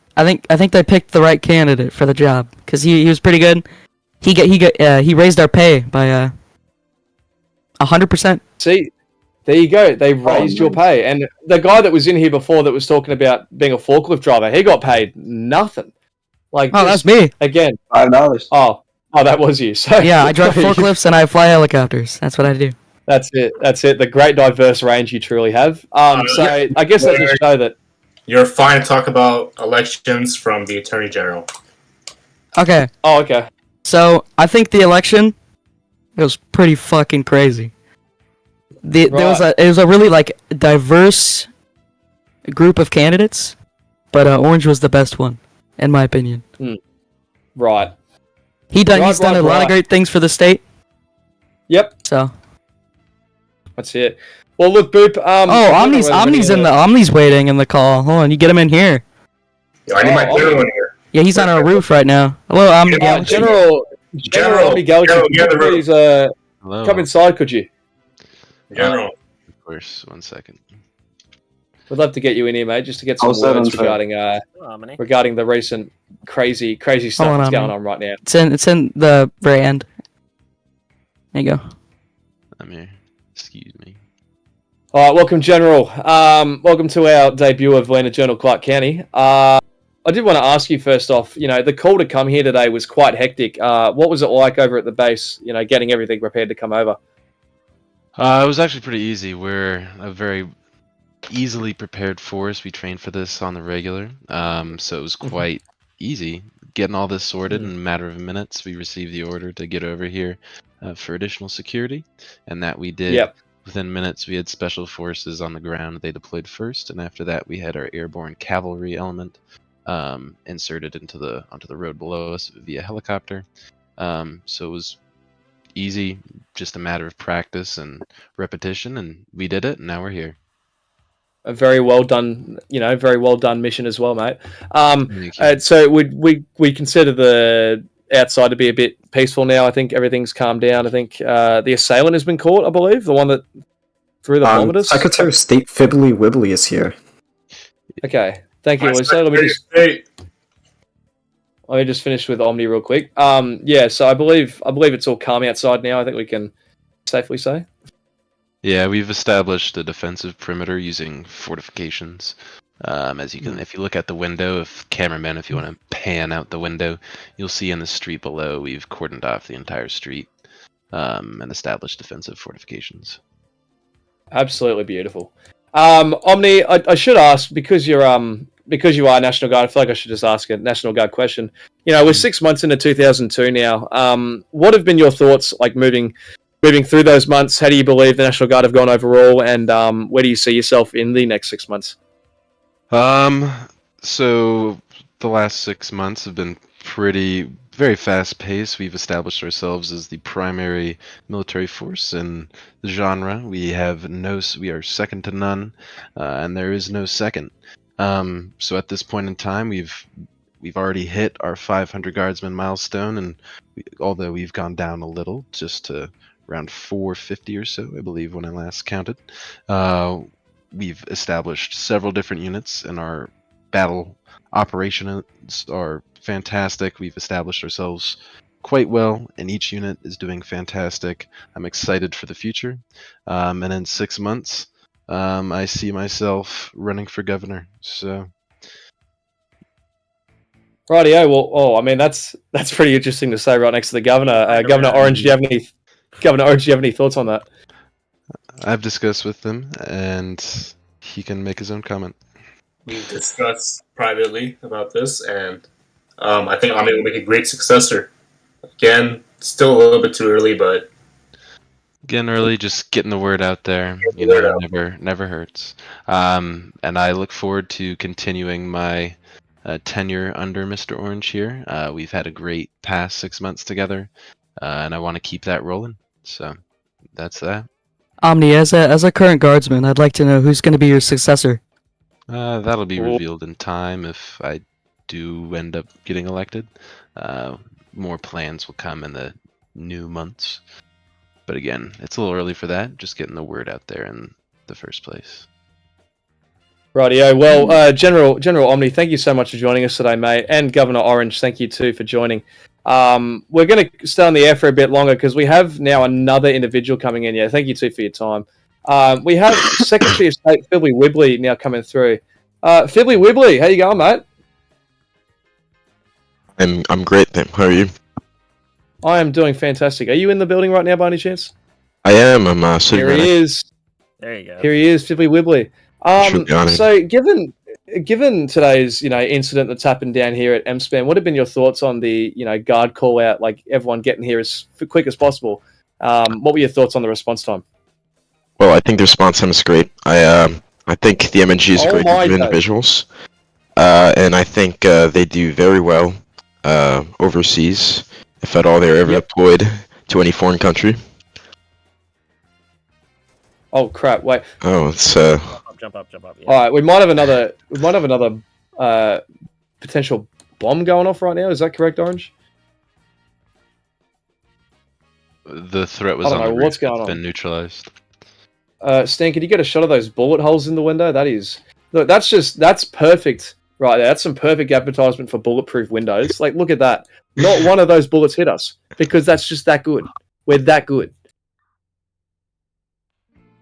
the right candidate for the job because he was pretty good. He raised our pay by 100%. See, there you go. They raised your pay, and the guy that was in here before that was talking about being a forklift driver, he got paid nothing. That's me again. $5. Oh, that was you. So yeah, I drive forklifts and I fly helicopters. That's what I do. That's it. The great diverse range you truly have. So I guess that just show that you're fine to talk about elections from the Attorney General. Okay. Oh, okay. So I think the election was pretty fucking crazy. It was a really diverse group of candidates, but Orange was the best one, in my opinion. Right. He's done a lot of great things for the state. Yep. So. That's it. Well, look, Boop. Omni's waiting in the call. Hold on, you get him in here. Yeah, I need my general in here. Yeah, he's on our roof right now. Hello, Omni Galaxy. General Omni Galaxy. Please, come inside, could you? General. Of course. 1 second. We'd love to get you in here, mate, just to get some words regarding the recent crazy stuff that's going on right now. It's in the very end. There you go. I'm here. Excuse me. All right, welcome, General. Welcome to our debut of Lena Journal Clark County. I did want to ask you first off, the call to come here today was quite hectic. What was it like over at the base, getting everything prepared to come over? It was actually pretty easy. We're a very easily prepared force. We trained for this on the regular, so it was quite easy getting all this sorted in a matter of minutes. We received the order to get over here for additional security, and that we did. Yep. Within minutes, we had special forces on the ground. They deployed first, and after that, we had our airborne cavalry element inserted onto the road below us via helicopter. So it was easy, just a matter of practice and repetition, and we did it, and now we're here. A very well done, very well done mission as well, mate. So we consider the outside to be a bit peaceful now. I think everything's calmed down. I think the assailant has been caught, I believe, the one that threw the kilometers. Secretary of State Fibbly Wibbly is here. Okay, thank you. So let me just finish with Omni real quick. Yeah, so I believe it's all calm outside now. I think we can safely say. Yeah, we've established a defensive perimeter using fortifications. As you can, if you look at the window, if you want to pan out the window, you'll see in the street below we've cordoned off the entire street and established defensive fortifications. Absolutely beautiful. Omni, I should ask, because you are National Guard, I feel like I should just ask a National Guard question. We're 6 months into 2002 now. What have been your thoughts, moving through those months? How do you believe the National Guard have gone overall, and where do you see yourself in the next 6 months? So the last 6 months have been very fast paced. We've established ourselves as the primary military force in the genre. We are second to none, and there is no second. So at this point in time, we've already hit our 500 guardsmen milestone, and although we've gone down a little just to around 450 or so, I believe, when I last counted. We've established several different units, and our battle operations are fantastic. We've established ourselves quite well, and each unit is doing fantastic. I'm excited for the future. And in 6 months, I see myself running for governor. So, Rightio. Well, I mean that's pretty interesting to say right next to the governor. Governor Orange, do you have any thoughts on that? I've discussed with him, and he can make his own comment. We've discussed privately about this, and I think Omni will make a great successor. Again, still a little bit too early, but Getting early, just getting the word out there. Never hurts. And I look forward to continuing my tenure under Mr. Orange here. We've had a great past 6 months together, and I want to keep that rolling. So that's that. Omni, as a current guardsman, I'd like to know who's going to be your successor. That'll be revealed in time if I do end up getting elected. More plans will come in the new months. But again, it's a little early for that. Just getting the word out there in the first place. Rightio. Well, General Omni, thank you so much for joining us today, mate. And Governor Orange, thank you too for joining. We're going to stay on the air for a bit longer because we have now another individual coming in. Yeah, thank you too for your time. We have Secretary of State Fibbly Wibbly now coming through. Fibbly Wibbly, how you going, mate? I'm great, then. How are you? I am doing fantastic. Are you in the building right now by any chance? I am. I'm sitting Here right he is. There you go. Here he is, Fibbly Wibbly. Should be honored. So given today's incident that's happened down here at MSPAN, what have been your thoughts on the guard call out, like everyone getting here as quick as possible? What were your thoughts on the response time? Well, I think the response time is great. I think the MNG is a great group of individuals, and I think they do very well overseas, if at all they're ever deployed to any foreign country. Oh crap! Wait. Oh, it's Jump up. Yeah. All right, we might have another potential bomb going off right now. Is that correct, Orange? The threat was I don't on know the what's roof. going It's on. been neutralized. Stan, can you get a shot of those bullet holes in the window? That's perfect right there. That's some perfect advertisement for bulletproof windows. Like, look at that. Not one of those bullets hit us because that's just that good. We're that good.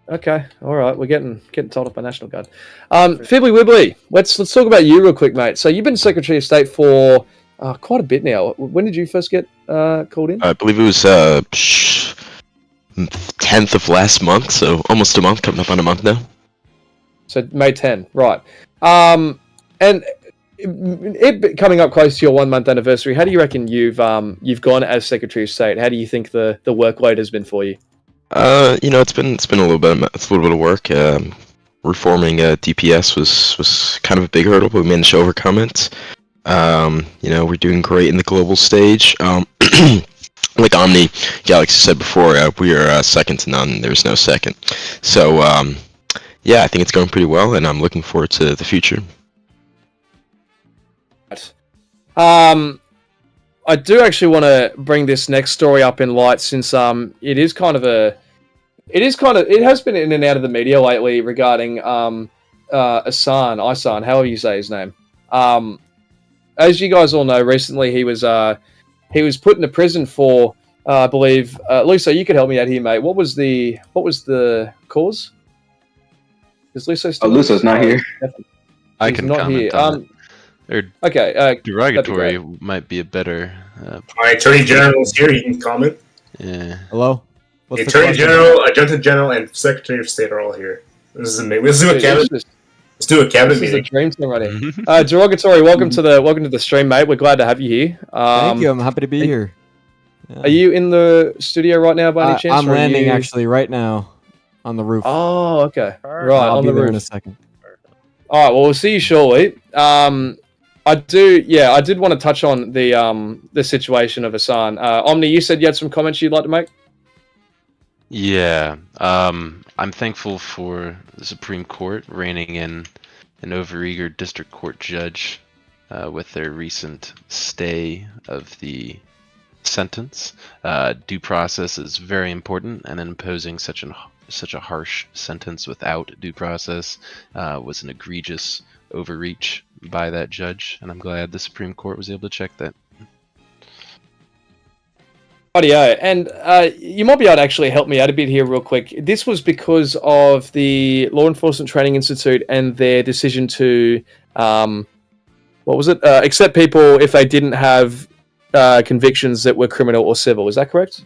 Okay, all right. We're getting told off by National Guard. Fibbly Wibbly, let's talk about you real quick, mate. So you've been Secretary of State for quite a bit now. When did you first get called in? I believe it was 10th of last month, so almost a month, coming up on a month now. So May 10, right? And it coming up close to your 1 month anniversary. How do you reckon you've gone as Secretary of State? How do you think the workload has been for you? It's been a little bit of work. Reforming DPS was kind of a big hurdle, but we managed to overcome it. We're doing great in the global stage. Like Omni Galaxy said before, we are second to none. There's no second. So I think it's going pretty well, and I'm looking forward to the future. I do actually want to bring this next story up in light since it has been in and out of the media lately regarding Isan, however you say his name. As you guys all know, recently he was put into prison for I believe Luso, you could help me out here, mate. What was the cause? Is Luso still? Luso's not here. I can not comment here. on it. Okay. Derogatory might be a better. My Attorney General is here. He can comment. Yeah. Hello. The Attorney General, Adjutant General, and Secretary of State are all here. This is amazing. Let's do a cabinet This is meeting. a dream team right here. Derogatory, welcome to the stream, mate. We're glad to have you here. Thank you. I'm happy to be here. Are you in the studio right now by any chance? I'm landing actually right now on the roof. Oh, okay. Right, I'll on be the there roof. in a second. All right, well, we'll see you shortly. I did want to touch on the situation of Isan. Omni, you said you had some comments you'd like to make? Yeah. I'm thankful for the Supreme Court reining in an overeager district court judge with their recent stay of the sentence. Due process is very important, and imposing such a harsh sentence without due process was an egregious overreach by that judge, and I'm glad the Supreme Court was able to check that. Audio, and you might be able to actually help me out a bit here real quick. This was because of the Law Enforcement Training Institute and their decision to, accept people if they didn't have convictions that were criminal or civil. Is that correct?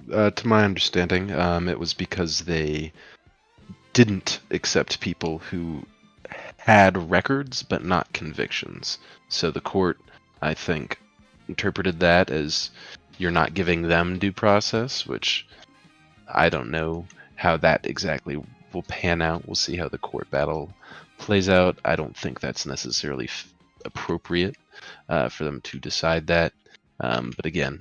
To my understanding, it was because they didn't accept people who had records but not convictions. So the court, I think, interpreted that as you're not giving them due process, which I don't know how that exactly will pan out. We'll see how the court battle plays out. I don't think that's necessarily appropriate for them to decide that. But again,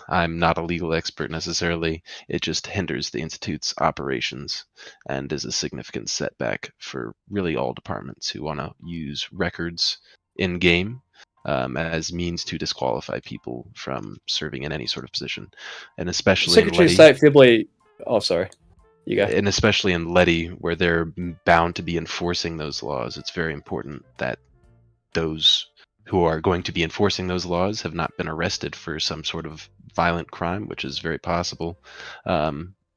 I'm not a legal expert necessarily. It just hinders the Institute's operations and is a significant setback for really all departments who want to use records in-game as means to disqualify people from serving in any sort of position. And especially Secretary of State Fibley... Oh, sorry. You go. And especially in Letty, where they're bound to be enforcing those laws, it's very important that those who are going to be enforcing those laws have not been arrested for some sort of violent crime, which is very possible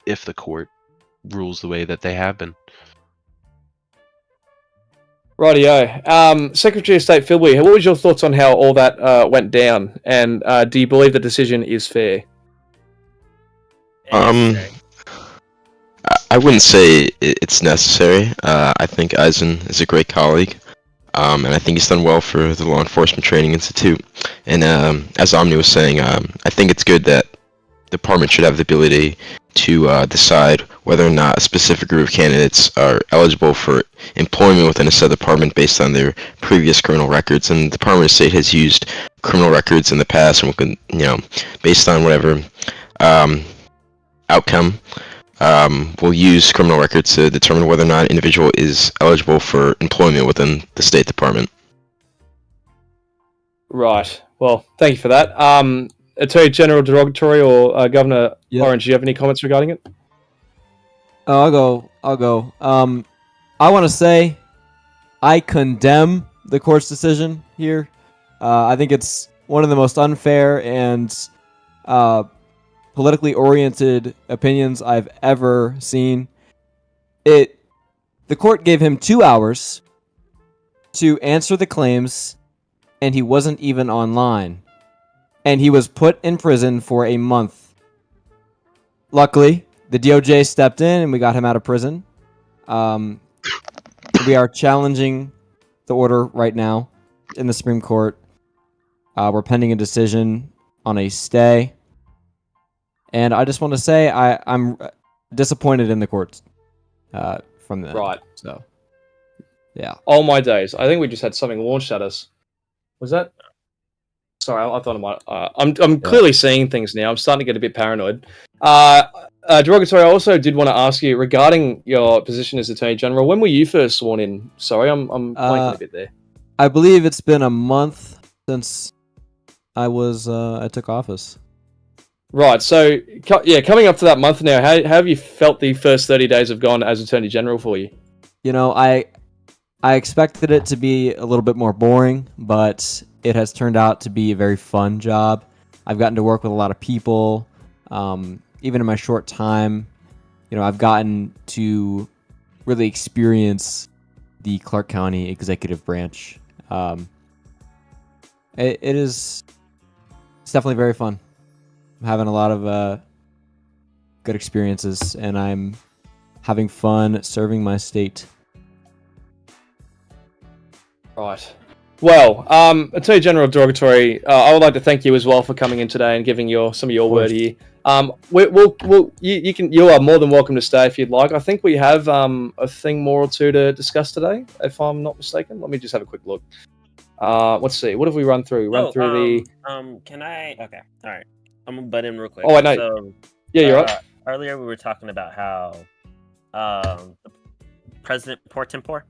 if the court rules the way that they have been. Rightio. Secretary of State Philby, what was your thoughts on how all that went down? And do you believe the decision is fair? I wouldn't say it's necessary. I think Eisen is a great colleague. And I think he's done well for the Law Enforcement Training Institute. And as Omni was saying, I think it's good that the department should have the ability to decide whether or not a specific group of candidates are eligible for employment within a said department based on their previous criminal records. And the Department of State has used criminal records in the past, and based on whatever outcome, we'll use criminal records to determine whether or not an individual is eligible for employment within the State Department. Right. Well, thank you for that. Attorney General Derogatory or Governor Orange, do you have any comments regarding it? Oh, I'll go. I want to say I condemn the court's decision here. I think it's one of the most unfair and politically oriented opinions I've ever seen. The court gave him 2 hours to answer the claims, and he wasn't even online. And he was put in prison for a month. Luckily, the DOJ stepped in and we got him out of prison. We are challenging the order right now in the Supreme Court. We're pending a decision on a stay. And I just want to say I'm disappointed in the courts from that. Right. So, yeah. Oh my days. I think we just had something launched at us. Was that? Sorry, I thought I might. I'm clearly seeing things now. I'm starting to get a bit paranoid. Derogatory, I also did want to ask you regarding your position as Attorney General. When were you first sworn in? Sorry, I'm blanking a bit there. I believe it's been a month since I took office. Right. So, coming up to that month now, how have you felt the first 30 days have gone as Attorney General for you? I expected it to be a little bit more boring, but it has turned out to be a very fun job. I've gotten to work with a lot of people. Even in my short time, I've gotten to really experience the Clark County executive branch. It's definitely very fun. I'm having a lot of good experiences, and I'm having fun serving my state. Right. Well, Attorney General Derogatory, I would like to thank you as well for coming in today and giving some of your word here. You are more than welcome to stay if you'd like. I think we have a thing more or two to discuss today, if I'm not mistaken. Let me just have a quick look. Let's see. What have we run through? Can I? Okay. All right. I'm gonna butt in real quick. Oh, I know. So, yeah, you're right. Earlier we were talking about how President Portempore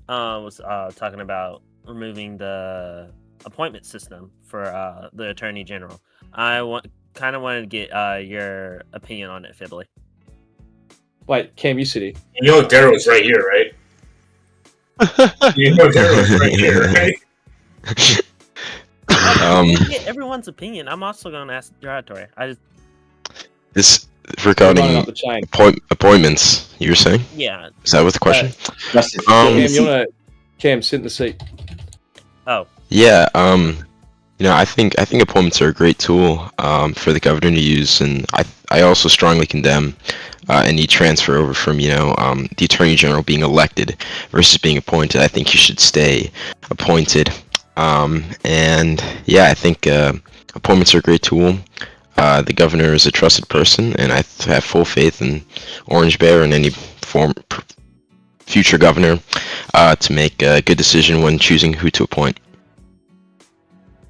was talking about removing the appointment system for the Attorney General. I kind of wanted to get your opinion on it, Fibbly. Wait, Cam, you city. You know Darrow's right here, right? You know Darrow's right here, right? Get everyone's opinion. I'm also going to ask Derogatory. This regarding appointments, you were saying? Yeah. Is that what the question? Cam, sit in the seat. Oh. Yeah. I think appointments are a great tool for the governor to use, and I also strongly condemn any transfer over from the attorney general being elected versus being appointed. I think he should stay appointed. And yeah, I think appointments are a great tool. The governor is a trusted person, and I have full faith in Orange Bear and any future governor to make a good decision when choosing who to appoint.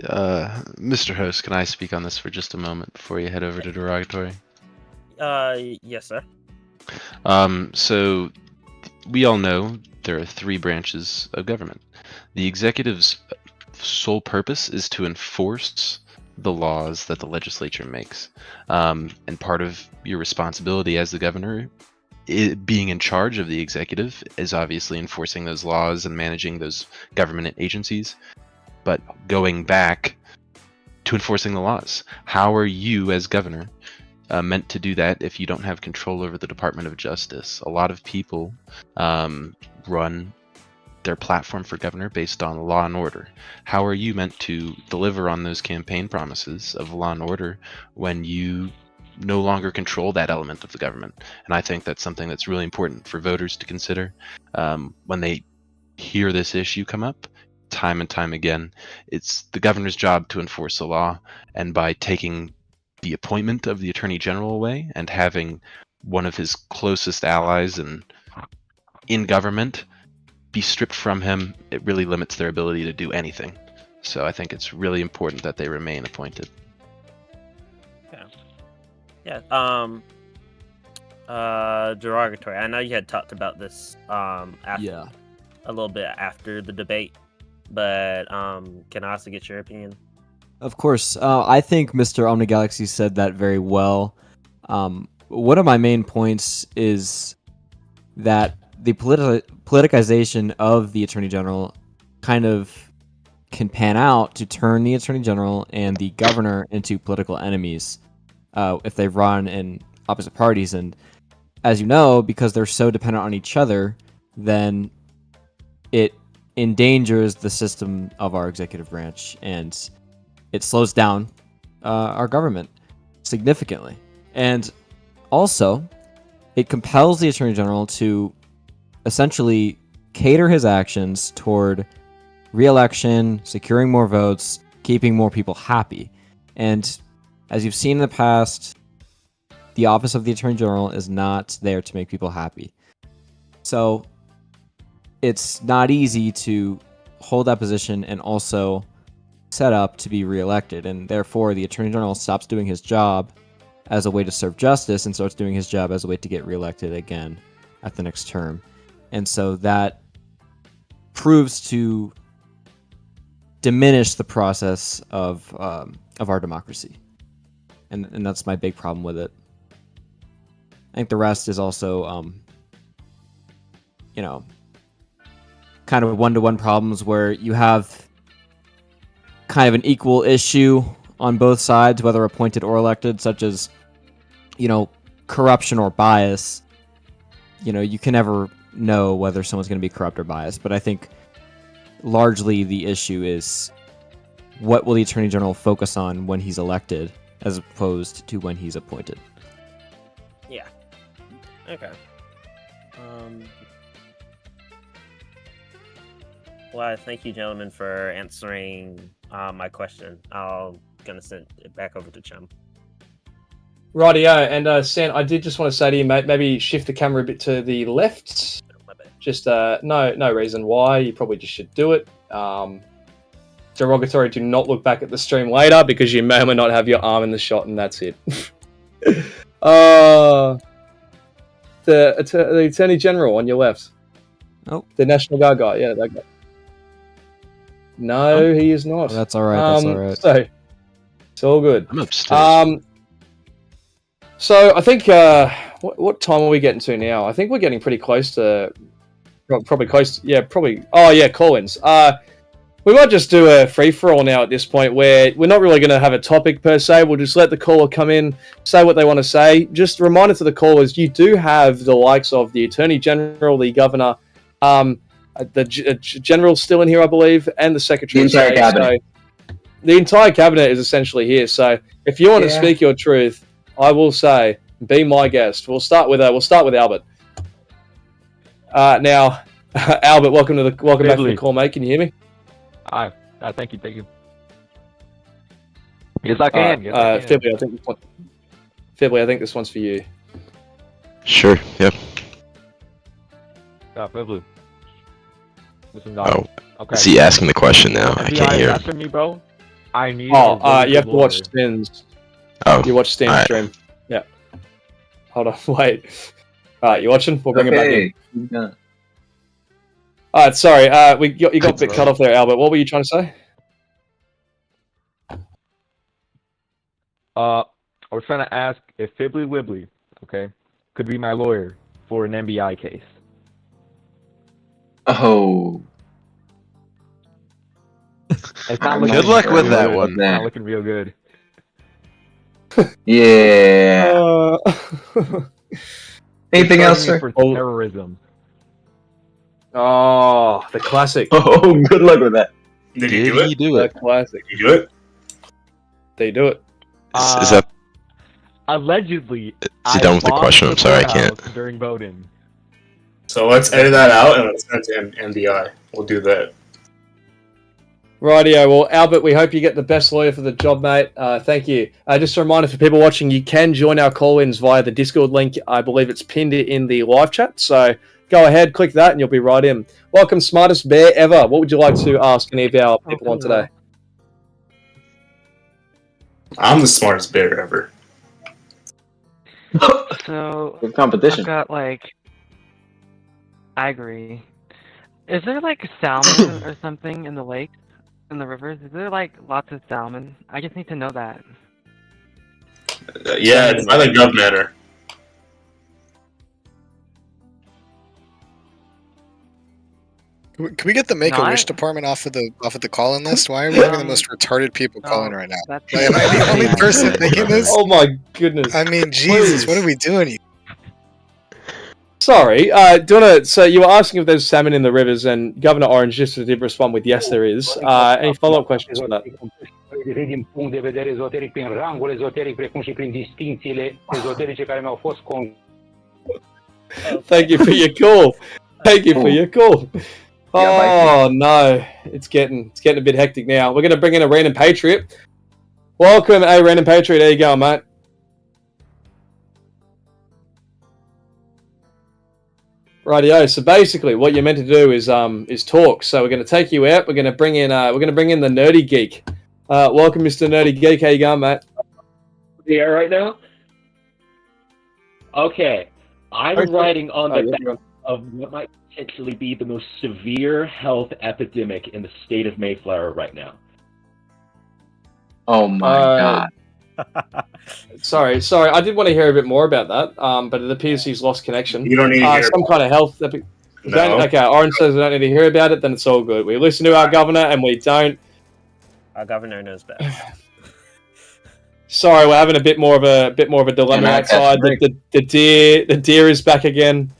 Mr. Host, can I speak on this for just a moment before you head over to Derogatory? Yes, sir. So we all know there are 3 branches of government. The executive's sole purpose is to enforce the laws that the legislature makes. And part of your responsibility as the governor, being in charge of the executive, is obviously enforcing those laws and managing those government agencies. But going back to enforcing the laws, how are you as governor meant to do that if you don't have control over the Department of Justice? A lot of people run their platform for governor based on law and order. How are you meant to deliver on those campaign promises of law and order when you no longer control that element of the government? And I think that's something that's really important for voters to consider when they hear this issue come up. Time and time again, it's the governor's job to enforce the law, and by taking the appointment of the attorney general away and having one of his closest allies in government be stripped from him, it really limits their ability to do anything. So I think it's really important that they remain appointed. Yeah. Derogatory. I know you had talked about this a little bit after the debate, but can I also get your opinion? Of course. I think Mr. OmniGalaxy said that very well. One of my main points is that the politicization of the Attorney General kind of can pan out to turn the Attorney General and the Governor into political enemies if they run in opposite parties. And as you know, because they're so dependent on each other, then it endangers the system of our executive branch, and it slows down our government significantly. And also, it compels the Attorney General to essentially cater his actions toward re-election, securing more votes, keeping more people happy. And as you've seen in the past, the office of the Attorney General is not there to make people happy. So it's not easy to hold that position and also set up to be re-elected, and therefore the Attorney General stops doing his job as a way to serve justice and starts doing his job as a way to get re-elected again at the next term. And so that proves to diminish the process of our democracy, and that's my big problem with it. I think the rest is also kind of one-to-one problems where you have kind of an equal issue on both sides, whether appointed or elected, such as corruption or bias. You can never know whether someone's going to be corrupt or biased, but I think largely the issue is what will the Attorney General focus on when he's elected as opposed to when he's appointed. Yeah. Okay. Well, thank you, gentlemen, for answering my question. I'm gonna send it back over to Chum. Rightio, and Stan, I did just want to say to you, mate, maybe shift the camera a bit to the left. Just no reason why. You probably just should do it. Derogatory, do not look back at the stream later because you may or may not have your arm in the shot, and that's it. The Attorney General on your left. Oh, the National Guard guy. Yeah, that guy. No, he is not. Oh, that's all right. That's all right. It's all good. I'm upstairs. So I think what time are we getting to now? I think we're getting pretty close to probably close. Probably. Oh yeah, call-ins. We might just do a free-for-all now at this point, where we're not really going to have a topic per se. We'll just let the caller come in, say what they want to say. Just a reminder to the callers: you do have the likes of the Attorney General, the Governor, the General still in here, I believe, and the Secretary. The entire cabinet. So the entire cabinet is essentially here. So if you want to speak your truth, I will say, be my guest. We'll start with Albert. Now, Albert, welcome back to the call, mate. Can you hear me? Hi. Thank you. Yes, I can. Fibly, I think this one's for you. Sure. Yep. Fibly. Oh. Okay. Is he asking the question now? I can't hear. After me, bro. I need. You have to watch Stin's. Oh. You watch Stin's stream. Yeah. Hold on. Wait. Alright, you watching? We'll bring it back in. Yeah. Alright, sorry. You got a bit cut off there, Albert. What were you trying to say? I was trying to ask if Fibly Wibbly, could be my lawyer for an NBI case. Oh. Good luck with that one. It's not looking real good. Yeah. Anything else, sir? For terrorism. Oh, the classic. Oh, good luck with that. Did he do it? The classic. Did you do it? They do it. Is that? Allegedly. Is he done with the question? I'm sorry, I can't. During voting. So let's edit that out and let's send it to NBI. We'll do that. Rightio. Well, Albert, we hope you get the best lawyer for the job, mate. Thank you. Just a reminder for people watching, you can join our call-ins via the Discord link. I believe it's pinned in the live chat. So go ahead, click that, and you'll be right in. Welcome, smartest bear ever. What would you like to ask any of our people on today? I'm the smartest bear ever. So, Good competition. I've got, I agree. Is there, salmon or something in the lake? In the rivers? Is there, lots of salmon? I just need to know that. Yeah, it's by the governor. Can we get the Make-A-Wish department off of the call-in list? Why are we having the most retarded people calling right now? Am I the only person thinking this? Oh my goodness! I mean, Jesus, what are we doing? Sorry, so you were asking if there's salmon in the rivers, and Governor Orange just did respond with yes, there is. Any follow-up questions on that? Din punct de vedere ezoteric prin rangul ezoteric, precum și prin distincțiile ezoterice care mi-au fost Thank you for your call. Thank you for your call. Oh no, it's getting a bit hectic now. We're going to bring in a random patriot. Welcome, a random patriot. How you going, mate? Rightio. So basically, what you're meant to do is talk. So we're going to take you out. We're going to bring in the nerdy geek. Welcome, Mr. Nerdy Geek. How you going, mate? Yeah, right now. Okay, I'm writing on the back of what might potentially be the most severe health epidemic in the state of Mayflower right now. Oh my god. Sorry. I did want to hear a bit more about that, but it appears he's lost connection. You don't need to hear some kind of health. No. Okay, Orange says we don't need to hear about it. Then it's all good. We listen to our governor, and we don't. Our governor knows best. Sorry, we're having a bit more of a dilemma outside. The deer is back again.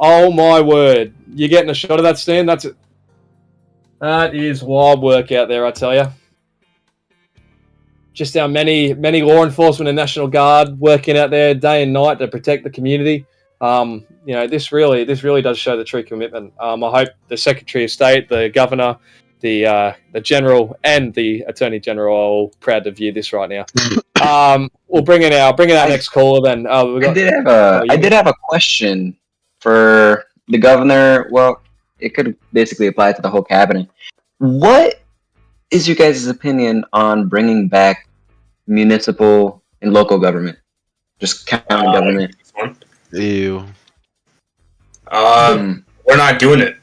Oh my word! You're getting a shot of that, Stan. That is wild work out there, I tell you. Just our many law enforcement and National Guard working out there day and night to protect the community. This really does show the true commitment. I hope the Secretary of State, the Governor, the General, and the Attorney General are all proud to view this right now. We'll bring in our next caller then. I did have a question for the Governor. Well, it could basically apply to the whole cabinet. What is your guys' opinion on bringing back municipal and local government? Just county government. Ew. We're not doing it.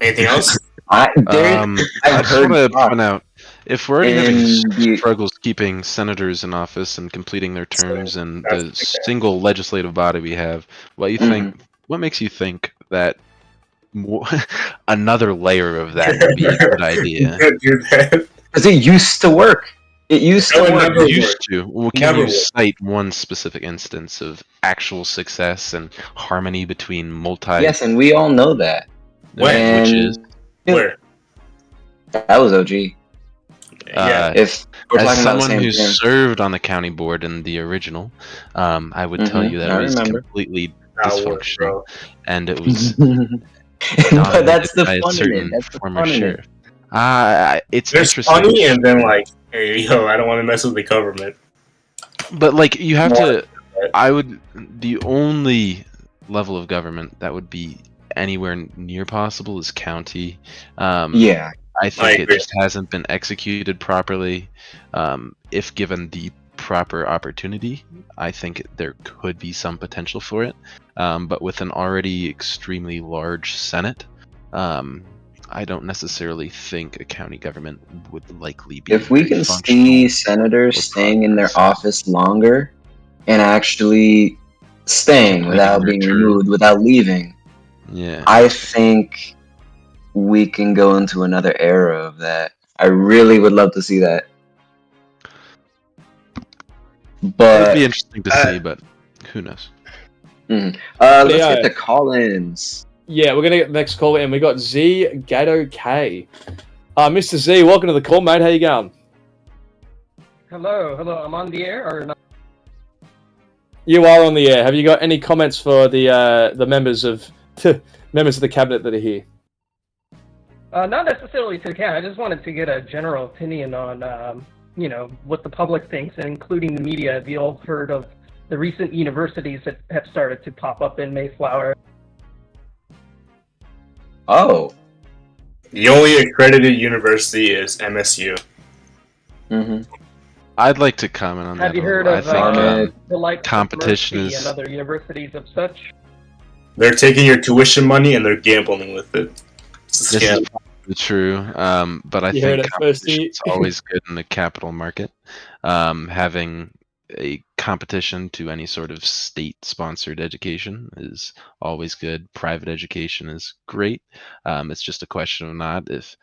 Anything else? I just want to point out, If we're already having And struggles keeping senators in office and completing their terms and the single legislative body we have, what makes you think that another layer of that would be a good idea? Because it used to work. It used to work. Well, can you cite one specific instance of actual success and harmony between multi? Yes, and we all know that. Which is where? That was OG. Yeah. If we're as talking about the someone same who thing. served on the county board in the original, I would tell you that I it was remember. completely That worked, dysfunctional, bro. and it was But that's the by a fun in it. certain That's the former fun in it. sheriff. It's There's interesting. funny, and then like, hey, yo, I don't want to mess with the government. But like, you have to. The only level of government that would be anywhere near possible is county. Yeah. I think it agree. just hasn't been executed properly. If given the proper opportunity, I think there could be some potential for it. But with an already extremely large Senate, I don't necessarily think a county government would likely be. If we can see senators staying in their office longer and actually staying without being removed, without leaving, yeah, I think we can go into another era of that. I really would love to see that. But it'd be interesting to see, but who knows? Let's yeah. get the call-ins. Yeah, we're gonna get the next call in. We got Z Gato K. Mr. Z, welcome to the call, mate. How you going? Hello. I'm on the air or not? You are on the air. Have you got any comments for the members of the cabinet that are here? Not necessarily to the cat. I just wanted to get a general opinion on, what the public thinks, including the media. Have you all heard of the recent universities that have started to pop up in Mayflower? Oh. The only accredited university is MSU. I'd like to comment on that. Have you heard I of think the likes competition of Mercy is. and other universities of such? They're taking your tuition money and they're gambling with it. It's a This is scam. probably true, but I You heard think it first, competition's always good in the capital market. Having a competition to any sort of state-sponsored education is always good. Private education is great. It's just a question of not if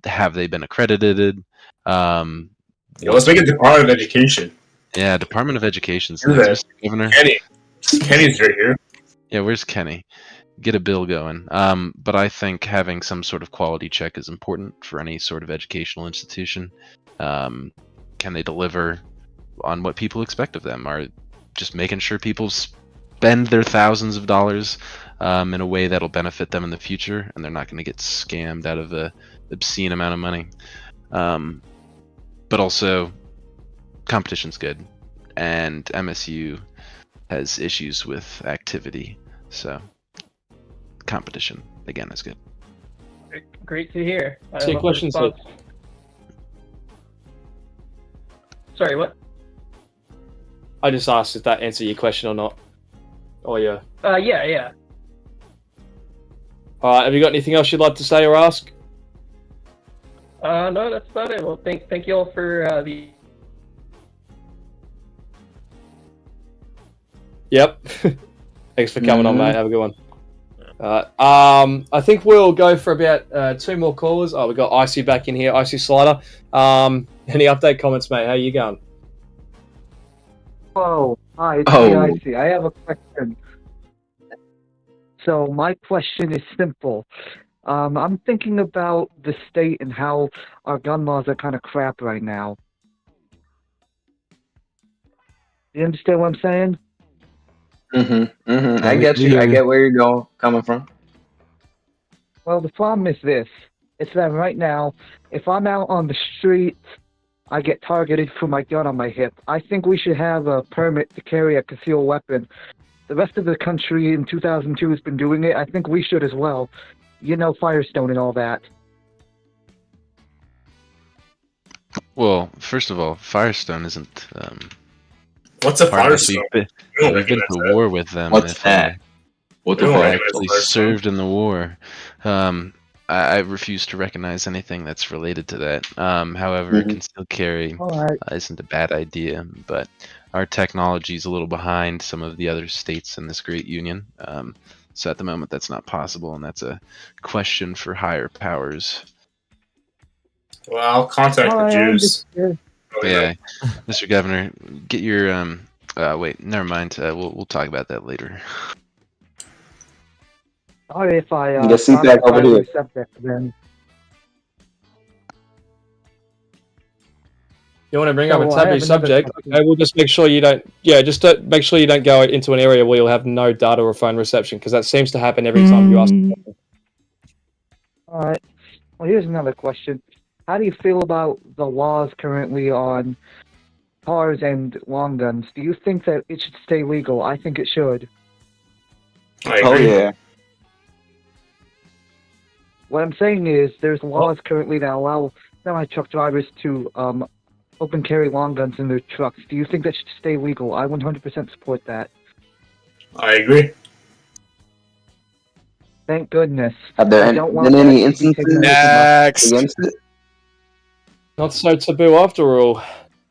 have they been accredited. Let's make a Department of Education. Yeah, Department of Education's Do next, that. Mr. Governor. Kenny's right here. Yeah, where's Kenny? Get a bill going. But I think having some sort of quality check is important for any sort of educational institution. Can they deliver on what people expect of them? Are just making sure people spend their thousands of dollars in a way that'll benefit them in the future, and they're not going to get scammed out of an obscene amount of money. But also, competition's good, and MSU has issues with activity, so competition again is good. Great to hear. I Take love the questions, response. Sorry, what? I just asked if that answered your question or not. Oh yeah. Yeah. Alright, have you got anything else you'd like to say or ask? No, that's about it. Well, thank you all for the. Yep. Thanks for coming on, mate. Have a good one. I think we'll go for about 2 more callers. Oh, we got Icy back in here. Icy Slider. Any update comments, mate? How you going? Oh, hi, it's Oh. me, Icy. I have a question. So my question is simple. I'm thinking about the state and how our gun laws are kind of crap right now. You understand what I'm saying? I get you. I get where you're coming from. Well, the problem is this. It's that right now, if I'm out on the street, I get targeted for my gun on my hip. I think we should have a permit to carry a concealed weapon. The rest of the country in 2002 has been doing it. I think we should as well. You know, Firestone and all that. Well, first of all, Firestone isn't. What's a part of us. Firestone? We've been to war with them. What's if, that? What the we fuck? actually served in the war. I refuse to recognize anything that's related to that. However, concealed carry isn't a bad idea, but our technology is a little behind some of the other states in this great union. So at the moment, that's not possible, and that's a question for higher powers. Well, I'll contact the Jews. Yeah, Mr. Governor, get your wait, never mind. We'll talk about that later. Sorry if I Just sit back over here. subject then. You want to bring So up a I taboo have another subject? question. Okay, we'll just make sure you don't. Yeah, just don't, make sure you don't go into an area where you'll have no data or phone reception, because that seems to happen every time you ask. Alright. Well, here's another question. How do you feel about the laws currently on cars and long guns? Do you think that it should stay legal? I think it should. Oh yeah. What I'm saying is, there's laws currently that allow semi-truck drivers to open carry long guns in their trucks. Do you think that should stay legal? I 100% support that. I agree. Thank goodness. Have there I been don't want any that to be instances taken against it? Not so taboo after all.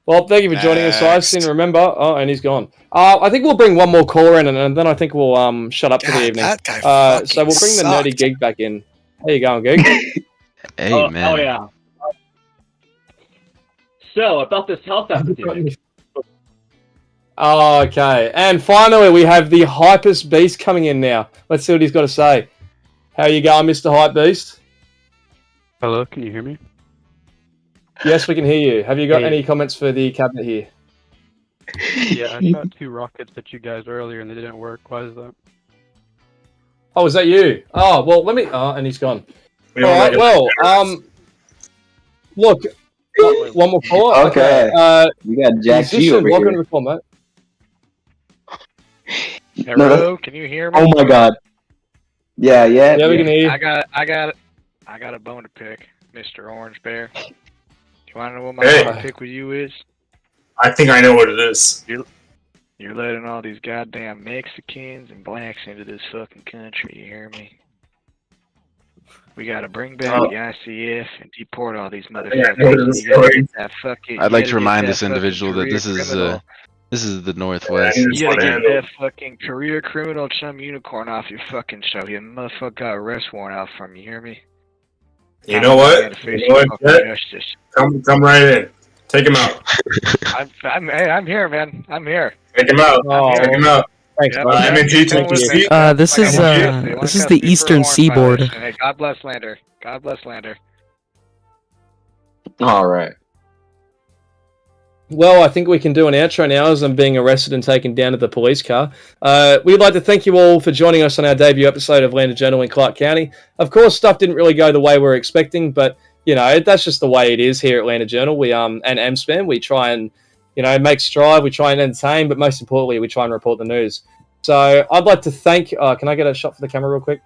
Well, thank you for joining us, Isin. Remember, and he's gone. I think we'll bring one more caller in, and then I think we'll shut up for the evening. That guy So we'll bring the sucked. nerdy Gig back in. How you going, Gig? Hey, man. Oh yeah. So about this health epidemic. Okay, and finally we have the Hypest Beast coming in now. Let's see what he's got to say. How you going, Mr. Hype Beast? Hello, can you hear me? Yes, we can hear you. Have you got Hey. any comments for the cabinet here? Yeah, I shot 2 rockets at you guys earlier and they didn't work. Why is that? Oh, is that you? Oh, well, let me... Oh, and he's gone. We All don't right, know. well, look, one more caller. Okay. We got Jack G musician, over welcome here. to the call, mate. Hello, can you hear me? Oh my god. Yeah, yeah. Yeah, we can hear you. I got a bone to pick, Mr. Orange Bear. You wanna know what my Hey. bone to pick with you is? I think I know what it is. You're letting all these goddamn Mexicans and blacks into this fucking country, you hear me? We gotta bring back Oh. the ICF and deport all these I know this motherfuckers. You gotta story. get that fucking, I'd like to you gotta remind get this that fucking individual that career this is the Yeah, Northwest. I knew You this gotta one get handled. that fucking career criminal chum unicorn off your fucking show. You motherfucker got arrest warrant out from you, hear me? You know what? You You know what, Jet? justice. Come right in. Take him out. I'm here, man. I'm here. Take him out. Oh, Take him out. thanks, Yep. bud. MNG, take your seat. This is the Eastern Seaboard. Hey, God bless Lander. God bless Lander. All right. Well, I think we can do an outro now as I'm being arrested and taken down to the police car. We'd like to thank you all for joining us on our debut episode of Lander Journal in Clark County. Of course, stuff didn't really go the way we were expecting, but, you know, that's just the way it is here at Lander Journal. We and MSpam, we try and, you know, make strive, we try and entertain, but most importantly, we try and report the news. So I'd like to thank... can I get a shot for the camera real quick?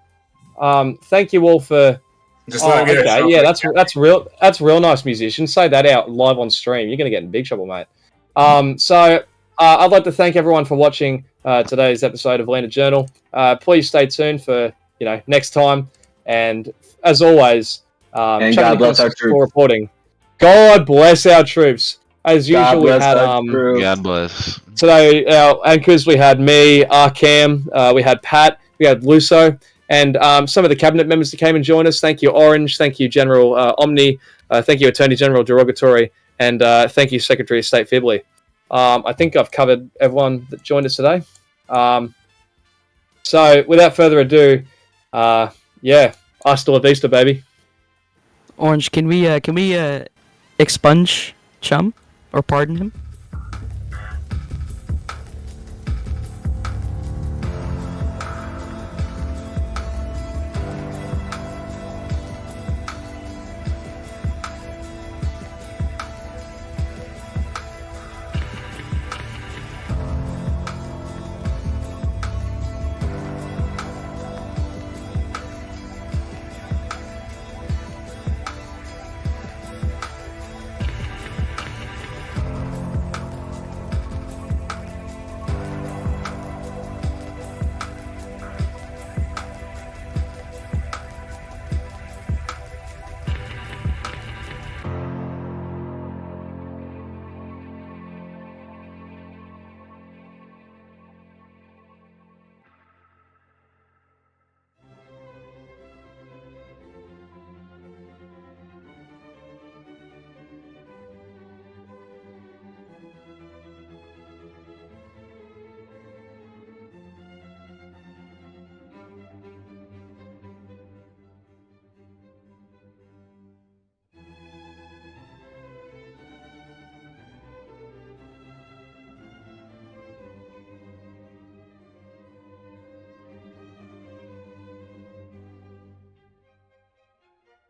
Thank you all for... Just let him get a shot okay, yeah, for that's real nice, musician. Say that out live on stream. You're gonna get in big trouble, mate. So I'd like to thank everyone for watching today's episode of Lander Journal. Please stay tuned for next time, and as always, And God bless our troops. for reporting. God bless our troops. As God usual, we bless had our troops. God bless. today our anchors. We had me, Cam, we had Pat, we had Luso. And some of the cabinet members that came and joined us. Thank you, Orange. Thank you, General Omni. Thank you, Attorney General Derogatory. And thank you, Secretary of State Fibley. I think I've covered everyone that joined us today. So, without further ado, hasta la vista, baby. Orange, can we expunge Chum or pardon him?